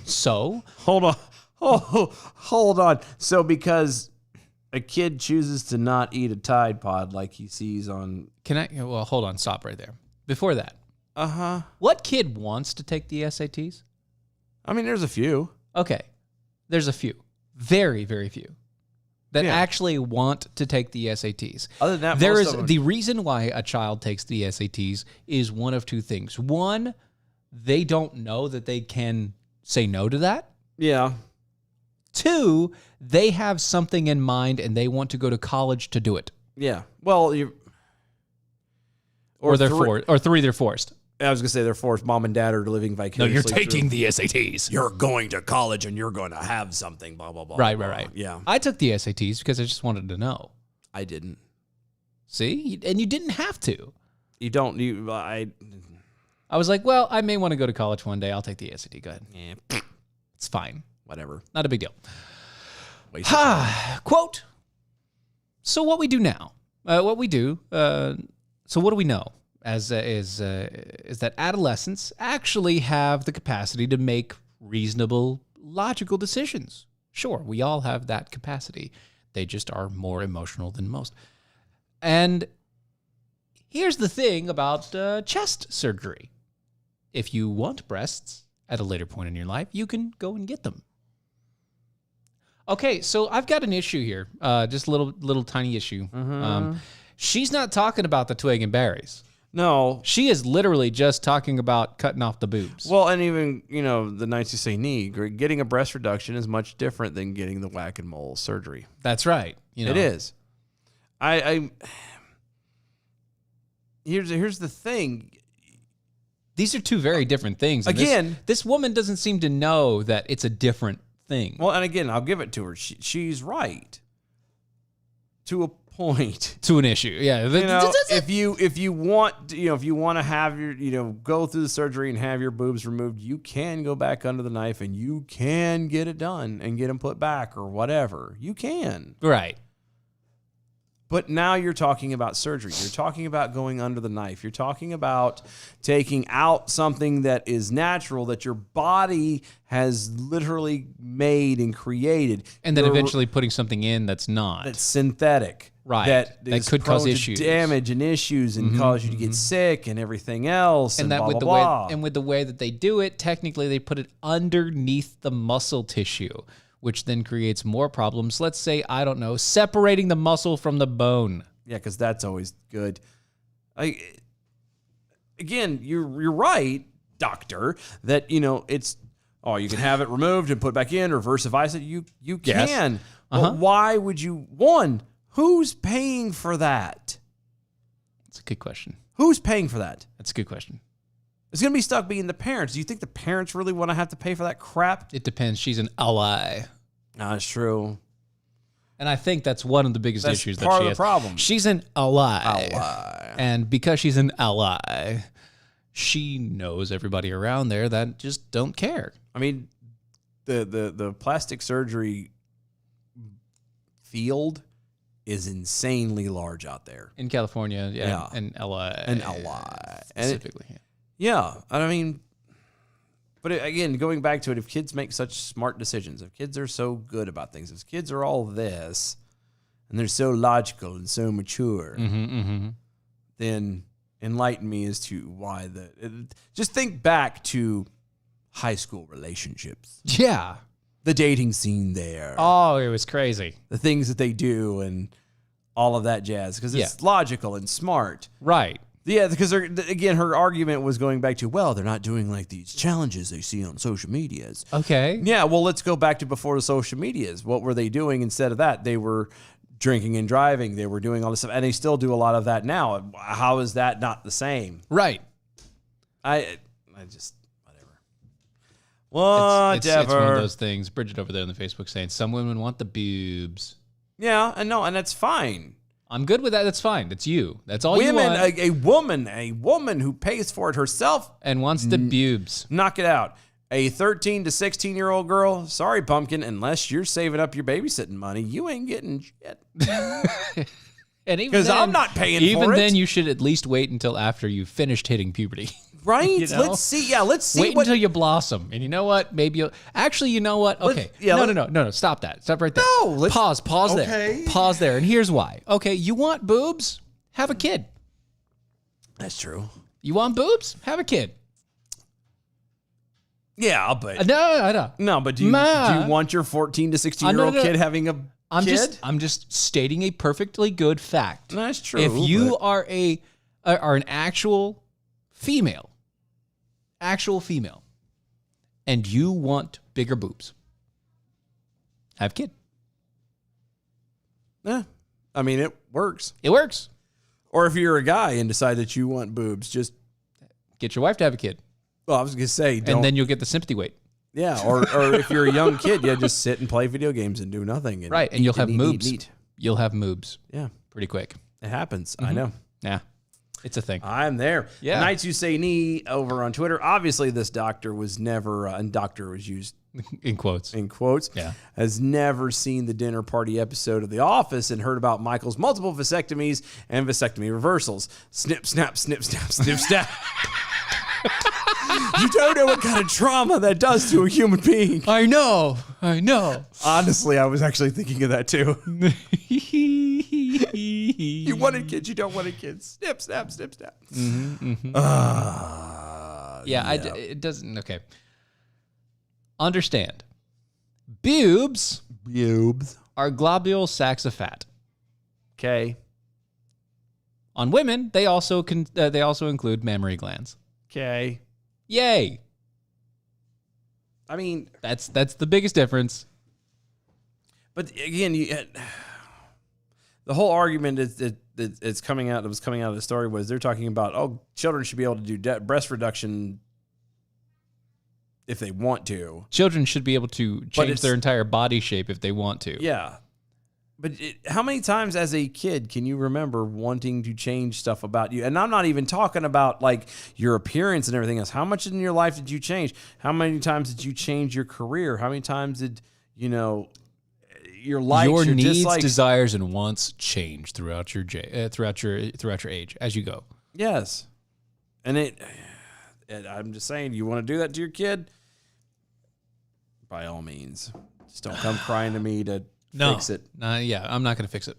So, Hold on. Hold on. So because a kid chooses to not eat a Tide Pod like he sees on... well, hold on, stop right there. Before that, Uh-huh. what kid wants to take the SATs? I mean, there's a few. Okay, there's a few. Very, very few. That Yeah. actually want to take the SATs. Other than that, There most is of them- the reason why a child takes the SATs is one of two things. One, they don't know that they can say no to that. Yeah. Two, they have something in mind and they want to go to college to do it. Yeah. Well, you... Or they're forced. Or three, they're forced. I was going to say they're forced. Mom and dad are living vicariously. the SATs. You're going to college and you're going to have something, blah, blah, blah. Right. Yeah. I took the SATs because I just wanted to know. I didn't. See? And you didn't have to. You don't... I was like, well, I may want to go to college one day. I'll take the SAT. Go ahead. Yeah. It's fine. Whatever. Not a big deal. Waste of time. Quote. So what we do now, so what do we know is that adolescents actually have the capacity to make reasonable, logical decisions. Sure, we all have that capacity. They just are more emotional than most. And here's the thing about chest surgery. If you want breasts at a later point in your life, you can go and get them. Okay, so I've got an issue here, just a little tiny issue. She's not talking about the twig and berries. No. She is literally just talking about cutting off the boobs. Well, and even, the nights you say knee, getting a breast reduction is much different than getting the whack and mole surgery. That's right. It is. Here's the thing. These are two very different things. And Again, this woman doesn't seem to know that it's a different thing. well, and again, I'll give it to her. She's right to a point. To an issue, yeah. If you want to have your go through the surgery and have your boobs removed, you can go back under the knife and you can get it done and get them put back or whatever. You can. Right. But now you're talking about surgery. You're talking about going under the knife. You're talking about taking out something that is natural, that your body has literally made and created. And then eventually putting something in that's not. That's synthetic. Right. That That could cause prone to issues. damage and issues and cause you to get sick and everything else. And, that blah, with blah, the blah. way with the way that they do it, technically they put it underneath the muscle tissue, which then creates more problems. Let's say, I don't know, separating the muscle from the bone. Yeah, because that's always good. Again, you're right, doctor, that it's you can have it removed and put back in or versify it. You Yes. can. But why would you? One, who's paying for that? That's a good question. Who's paying for that? That's a good question. It's going to be stuck being the parents. Do you think the parents really want to have to pay for that crap? It depends. She's an ally. No, that's true. And I think that's one of the biggest That's issues part that of she the has. problem. She's an ally. Ally. And because she's an ally, she knows everybody around there that just don't care. I mean, the plastic surgery field is insanely large out there. In California, Yeah. and LA. And LA. Specifically. Yeah, I mean, but again, going back to it, if kids make such smart decisions, if kids are so good about things, if kids are all this, and they're so logical and so mature, then enlighten me as to why just think back to high school relationships, Yeah. the dating scene there, Oh, it was crazy. the things that they do, and all of that jazz, because it's logical and smart. Right. Yeah, because again, her argument was going back to, well, they're not doing like these challenges they see on social medias. Okay. Yeah, well, let's go back to before the social medias. What were they doing instead of that? They were drinking and driving. They were doing all this stuff, and they still do a lot of that now. How is that not the same? Right. I just whatever. It's one of Whatever. those things. Bridget over there on the Facebook saying some women want the boobs. Yeah, and no, and that's fine. I'm good with that. That's fine. That's you. That's all Women, you want. a woman who pays for it herself, And wants the boobs. knock it out. A 13 to 16-year-old girl, sorry, pumpkin, unless you're saving up your babysitting money, you ain't getting shit. And even 'Cause then- I'm not paying for Even it. then, you should at least wait until after you've finished hitting puberty. Right? You know? Let's see. Yeah, let's see Wait what. until you blossom. And you know what? Maybe you'll... Actually, you know what? Okay. No. Stop that. Stop right there. No, let's- Pause there. Okay. Pause there. And here's why. Okay, you want boobs? Have a kid. That's true. You want boobs? Have a kid. Yeah, but No. but do you want your 14 to 16-year-old no. kid having a kid? I'm just stating a perfectly good fact. That's true. If you but- are an actual female, and you want bigger boobs, have a kid. Yeah. I mean, it works. It works. Or if you're a guy and decide that you want boobs, just, Get your wife to have a kid, well, I was going to say, don't. and then you'll get the sympathy weight. Yeah, or if you're a young kid, yeah, just sit and play video games and do nothing. Right, and eat you'll have eat, moobs. eat. You'll have moobs Yeah, pretty quick. it happens. I know. Yeah, it's a thing. I'm there. Yeah. Nights You Say Knee over on Twitter. Obviously, this doctor was never, and doctor was used In quotes. in quotes, Yeah. has never seen the dinner party episode of The Office and heard about Michael's multiple vasectomies and vasectomy reversals. Snip, snap, snip, snap, snip, snap. You don't know what kind of trauma that does to a human being. I know. Honestly, I was actually thinking of that too. You wanted kids, you don't want kids. Snip, snap, snip, snap. It doesn't. Okay. Understand. Boobs Boobs. are globule sacs of fat. Okay. On women, they also include mammary glands. Okay. Yay! I mean, That's the biggest difference. but again, the whole argument is that it's coming out. That was coming out of the story was they're talking about children should be able to do breast reduction if they want to. Children should be able to change their entire body shape if they want to. Yeah. But how many times as a kid can you remember wanting to change stuff about you? And I'm not even talking about like your appearance and everything else. How much in your life did you change? How many times did you change your career? How many times did, your likes, Your your needs, dislikes? desires, and wants change throughout your age as you go. Yes. And I'm just saying, you want to do that to your kid? By all means. Just don't come crying to me to fix it. I'm not going to fix it.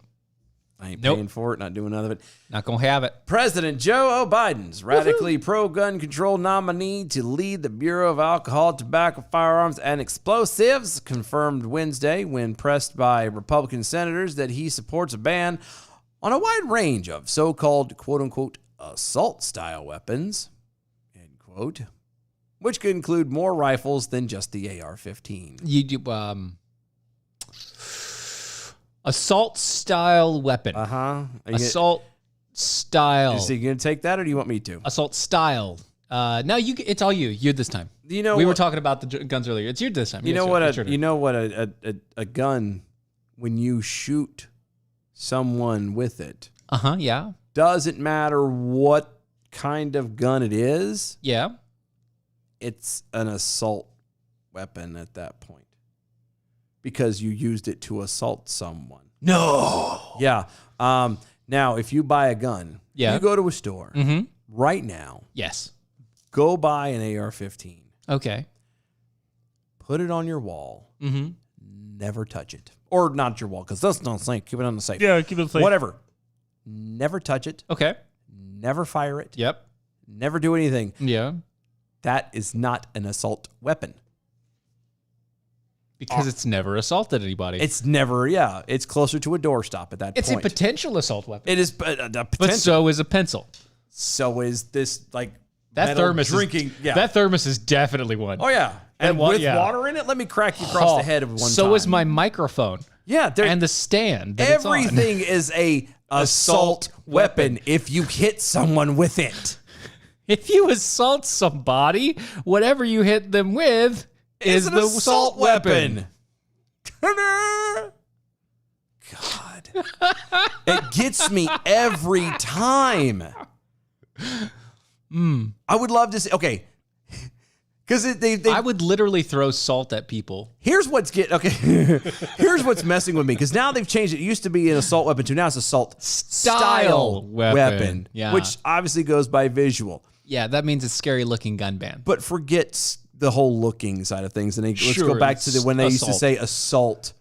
I ain't Nope. paying for it, not doing none of it. Not going to have it. President Joe Biden's radically pro-gun control nominee to lead the Bureau of Alcohol, Tobacco, Firearms, and Explosives confirmed Wednesday when pressed by Republican senators that he supports a ban on a wide range of so-called, quote-unquote, assault-style weapons, end quote, which could include more rifles than just the AR-15. Assault style weapon. Uh-huh. Assault style. Is he going to take that, or do you want me to? Assault style. No, it's all you. You this time. You know we were what- talking about the guns earlier. It's you this time. You Yes, know sir. what? It's your turn. A gun, when you shoot someone with it, Yeah. doesn't matter what kind of gun it is. Yeah. It's an assault weapon at that point because you used it to assault someone. No. Yeah. Now, if you buy a gun, Yeah. you go to a store Mm-hmm. right now. Yes. Go buy an AR-15. Okay. Put it on your wall. Mm-hmm. Never touch it. Or not your wall, because that's not safe. Keep it on the safe. Yeah, keep it safe. Whatever. Never touch it. Okay. Never fire it. Yep. Never do anything. Yeah. That is not an assault weapon. Because it's never assaulted anybody. It's never, it's closer to a doorstop at that It's point. a potential assault weapon. It is a potential. But so is a pencil. So is this, like, That metal thermos drinking. Is, That thermos is definitely one. Oh, yeah. And what- with yeah. water in it, let me crack you across the head of one time. So is my microphone. Yeah, and the stand. That it's on. everything is a assault weapon if you hit someone with it. If you assault somebody, whatever you hit them with is an the assault weapon. God. It gets me every time. I would love to say, okay, because they I would literally throw salt at people. here's what's here's what's messing with me, because now they've changed it. It used to be an assault weapon to now it's assault style weapon, Yeah. which obviously goes by visual. Yeah, that means it's scary looking gun ban. But forget the whole looking side of things, and let's Sure, go back to when they used to assault. say assault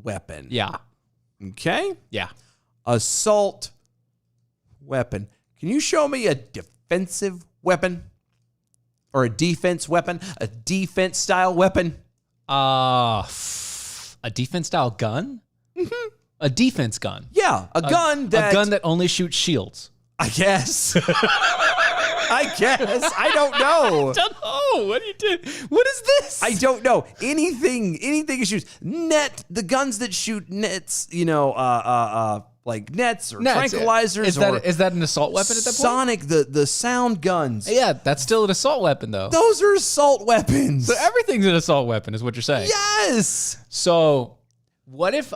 weapon. Yeah. Okay, Yeah. assault weapon. Can you show me a defensive weapon or a defense weapon, a defense style weapon? A defense style gun? Mm-hmm. A defense gun. Yeah, a gun that only shoots shields. I guess. I don't know. What do you do? What is this? I don't know. Anything that shoots the guns that shoot nets, like nets or tranquilizers. Is that an assault weapon at that point? Sonic, the sound guns. Yeah, that's still an assault weapon though. Those are assault weapons. So everything's an assault weapon is what you're saying. Yes. So what if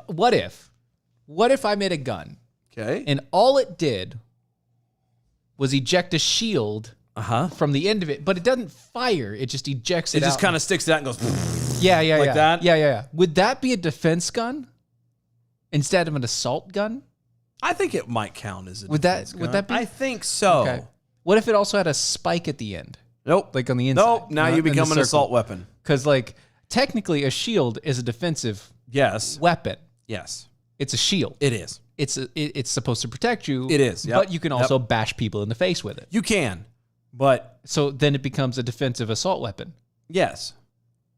I made a gun Okay. and all it did was eject a shield from the end of it, but it doesn't fire. It just ejects it. It just out. kind of sticks it out and goes. Yeah, like that? Yeah. Would that be a defense gun instead of an assault gun? I think it might count as a Would defense that gun. be? I think so. Okay. What if it also had a spike at the end? Nope. Like on the inside. Nope. Now not you in the become an circle? assault weapon. Because like technically a shield is a defensive Yes. weapon. Yes. It's a shield. It is. It's supposed to protect you. It is, yep. But you can also bash people in the face with it. You can, but So then it becomes a defensive assault weapon. yes.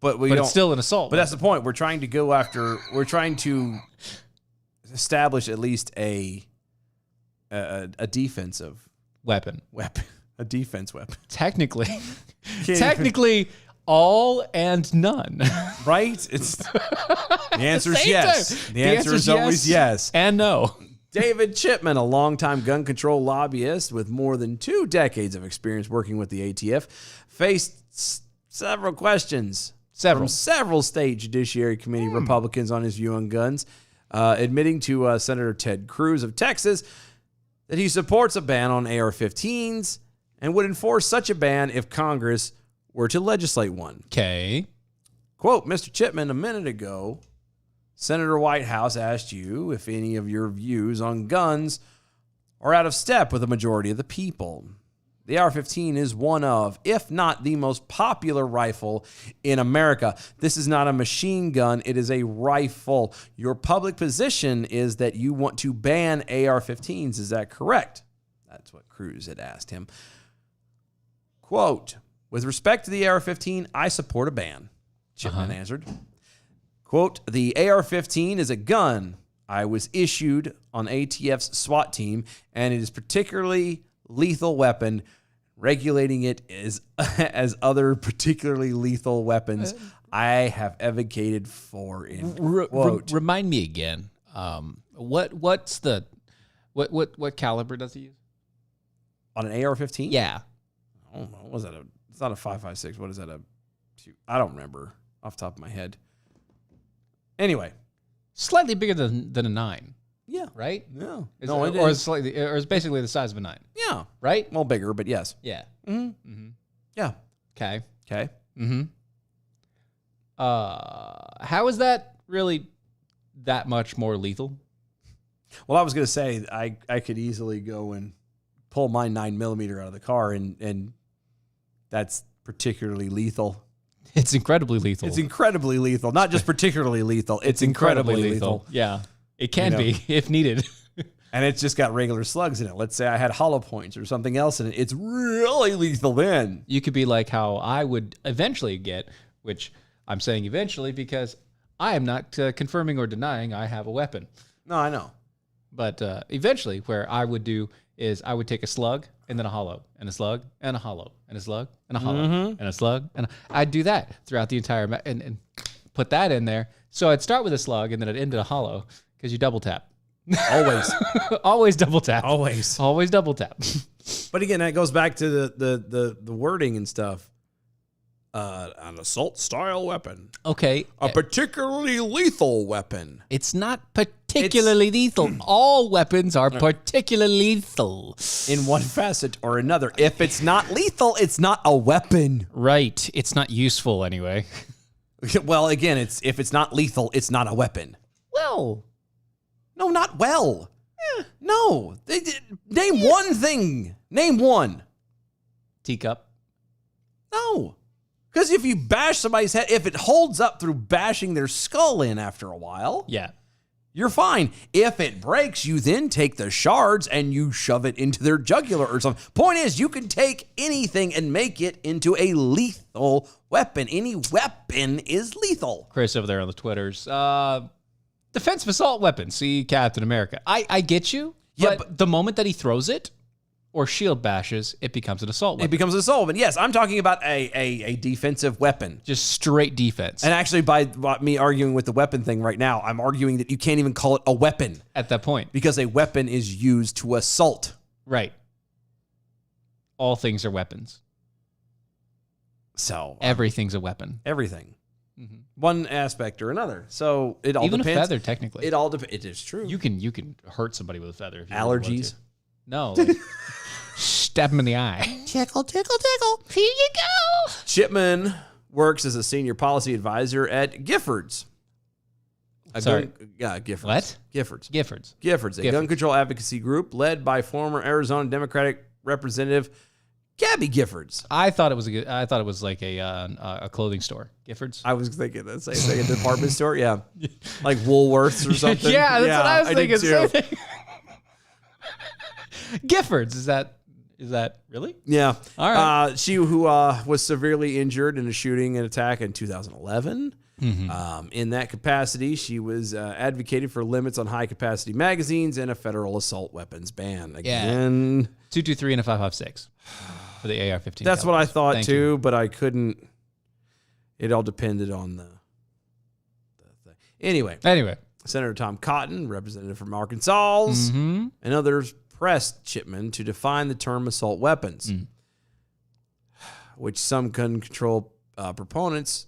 But we But don't. it's still an assault. But that's the point. We're trying to establish at least a defensive weapon. weapon. A defense weapon. Technically. Can't Technically all and none. Right? It's the answer is Same yes. time. The answer is always yes. And no. David Chipman, a longtime gun control lobbyist with more than 2 decades of experience working with the ATF, faced several questions from several state Judiciary Committee Republicans on his view on guns, admitting to Senator Ted Cruz of Texas that he supports a ban on AR-15s and would enforce such a ban if Congress were to legislate one. Okay. Quote, Mr. Chipman, a minute ago, Senator Whitehouse asked you if any of your views on guns are out of step with the majority of the people. The AR-15 is one of, if not the most popular rifle in America. This is not a machine gun. It is a rifle. Your public position is that you want to ban AR-15s. Is that correct? That's what Cruz had asked him. Quote, with respect to the AR-15, I support a ban, Chipman answered. Quote, the AR-15 is a gun I was issued on ATF's SWAT team, and it is particularly lethal weapon. Regulating it as other particularly lethal weapons I have advocated for. In quote. Remind me again. What caliber does he use? On an AR-15? Yeah. I don't know. What was that? It's not a 5.56. What is that? I don't remember off the top of my head. Anyway. Slightly bigger than a 9. Yeah. Right? No. It's basically the size of a 9. Yeah. Right? Well, bigger, but yes. Yeah. Yeah. Okay. Okay. How is that really that much more lethal? Well, I was going to say I could easily go and pull my 9mm out of the car, and that's particularly lethal. It's incredibly lethal. It's incredibly lethal. Not just particularly lethal. It's incredibly lethal. Yeah. It can be if needed. And it's just got regular slugs in it. Let's say I had hollow points or something else in it. It's really lethal then. You could be like how I would eventually get, which I'm saying eventually because I am not confirming or denying I have a weapon. No, I know. But eventually where I would do is I would take a slug and then a hollow and a slug and a hollow and a slug and a hollow and a slug. And I'd do that throughout the entire and put that in there. So I'd start with a slug and then I'd end in a hollow because you double tap. Always. Always double tap. Always. Always double tap. But again, that goes back to the wording and stuff. An assault style weapon. Okay. A particularly lethal weapon. It's not particularly lethal. All weapons are particularly lethal. In one facet or another. If it's not lethal, it's not a weapon. Right. It's not useful anyway. Well, again, if it's not lethal, it's not a weapon. Well. No, not well. No. Name one thing. Name one. Teacup. No. Because if you bash somebody's head, if it holds up through bashing their skull in after a while, Yeah. you're fine. If it breaks, you then take the shards and you shove it into their jugular or something. Point is, you can take anything and make it into a lethal weapon. Any weapon is lethal. Chris over there on the Twitters. Defensive assault weapon. See Captain America. I get you. Yeah, But the moment that he throws it or shield bashes, it becomes an assault It weapon. becomes an assault weapon. Yes, I'm talking about a defensive weapon. Just straight defense. And actually, by me arguing with the weapon thing right now, I'm arguing that you can't even call it a weapon At that point. because a weapon is used to assault. Right. All things are weapons. So Everything's a weapon. everything, one aspect or another. So it all Even depends. a feather, technically. It all depends. It is true. You can hurt somebody with a feather. If you really want Allergies. to. No. Like, stab him in the eye. Tickle, tickle, tickle. Here you go. Shipman works as a senior policy advisor at Giffords. Sorry. Giffords. What? Giffords. Giffords. Giffords, a gun control advocacy group led by former Arizona Democratic Representative Gabby Giffords. I thought it was like a clothing store. Giffords. I was thinking the same thing, a department store. Yeah, like Woolworths or something. Yeah, that's what I was did thinking. too. Giffords. Is that really? Yeah. All right. She who was severely injured in a shooting and attack in 2011. In that capacity, she was advocating for limits on high-capacity magazines and a federal assault weapons ban. Again, 223 and a 5.56 for the AR-15. that's what I calibers. thought Thank too, you. but I couldn't. It all depended on the thing. Anyway, Senator Tom Cotton, representative from Arkansas, and others pressed Shipman to define the term assault weapons, which some gun control proponents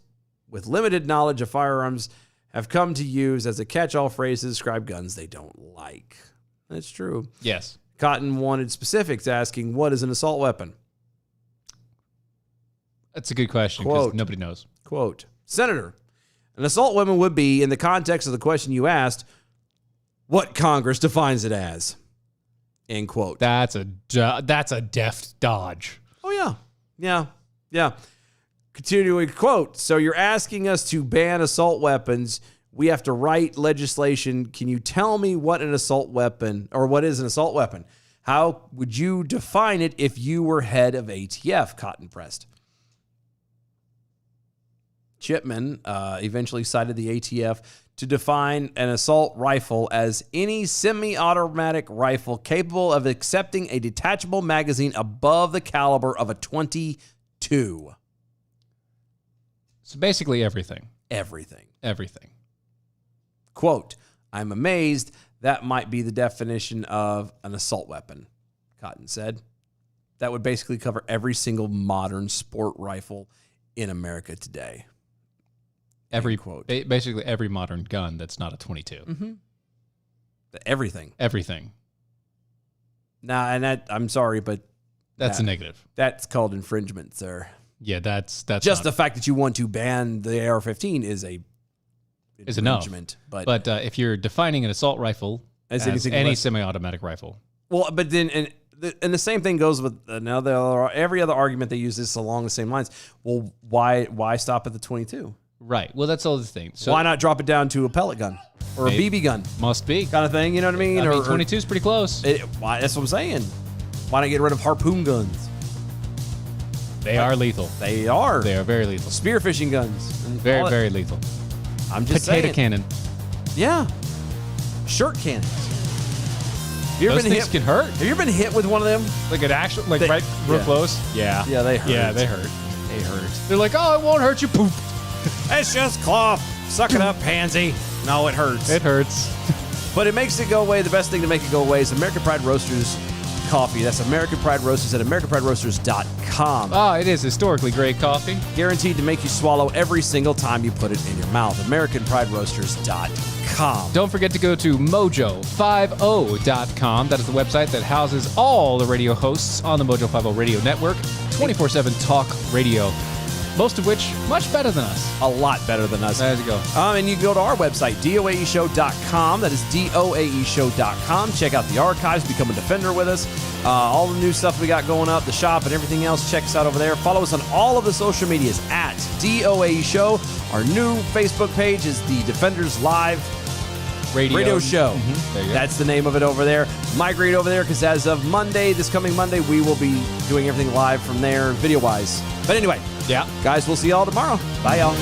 with limited knowledge of firearms have come to use as a catch-all phrase to describe guns they don't like. That's true. Yes. Cotton wanted specifics, asking, what is an assault weapon? That's a good question because Quote. nobody knows. Quote, Senator, an assault weapon would be, in the context of the question you asked, what Congress defines it as. End quote. That's a deft dodge. Oh, yeah. Continuing quote, so you're asking us to ban assault weapons. We have to write legislation. Can you tell me what an assault weapon, or what is an assault weapon? How would you define it if you were head of ATF? Cotton pressed. Shipman eventually cited the ATF to define an assault rifle as any semi-automatic rifle capable of accepting a detachable magazine above the caliber of a .22. So basically everything. Everything. Quote, I'm amazed that might be the definition of an assault weapon, Cotton said. That would basically cover every single modern sport rifle in America today. Every quote. Basically every modern gun that's not a 22. Everything. Everything. Nah, and that, I'm sorry, but That's a negative. that's called infringement, sir. Yeah, that's Just not, the fact that you want to ban the AR-15 is a enough. infringement. But if you're defining an assault rifle As as anything any less- semi-automatic rifle, well, but then and the same thing goes with every other argument they use this along the same lines. Well, why stop at the 22? right? Well, that's all the thing. So Why not drop it down to a pellet gun or a Maybe. BB gun must be. kind of thing? You know what I mean? I mean, 22 is pretty close. Why? That's what I'm saying. Why not get rid of harpoon guns? They are lethal. They are. They are very lethal. Spearfishing guns. and all Very, that. very lethal. I'm just Potato saying. cannon. Yeah. Shirt cannons. Have you ever Those been things hit? can hurt. Have you ever been hit with one of them? Like an actual, like They- right real yeah. close. Yeah. Yeah, they hurt. Yeah, they hurt. They hurt. They're like, oh, it won't hurt you. Poof. It's just cloth. Suck it up, pansy. No, it hurts. It hurts. But it makes it go away. The best thing to make it go away is American Pride Roasters coffee. That's American Pride Roasters at AmericanPrideRoasters.com. It is historically great coffee. Guaranteed to make you swallow every single time you put it in your mouth. AmericanPrideRoasters.com. Don't forget to go to mojo50.com. That is the website that houses all the radio hosts on the Mojo 50 Radio Network. 24/7 talk radio. Most of which much better than us. A lot better than us. There you go. And you can go to our website, doaeshow.com. That is doaeshow.com. Check out the archives, become a defender with us. All the new stuff we got going up, the shop and everything else. Check us out over there. Follow us on all of the social medias at DOAE Show. Our new Facebook page is the Defenders Live Radio Show. There you go. That's the name of it over there. Migrate over there because as of Monday, this coming Monday, we will be doing everything live from there, video-wise. But anyway, Yeah. guys, we'll see y'all tomorrow. Bye, y'all.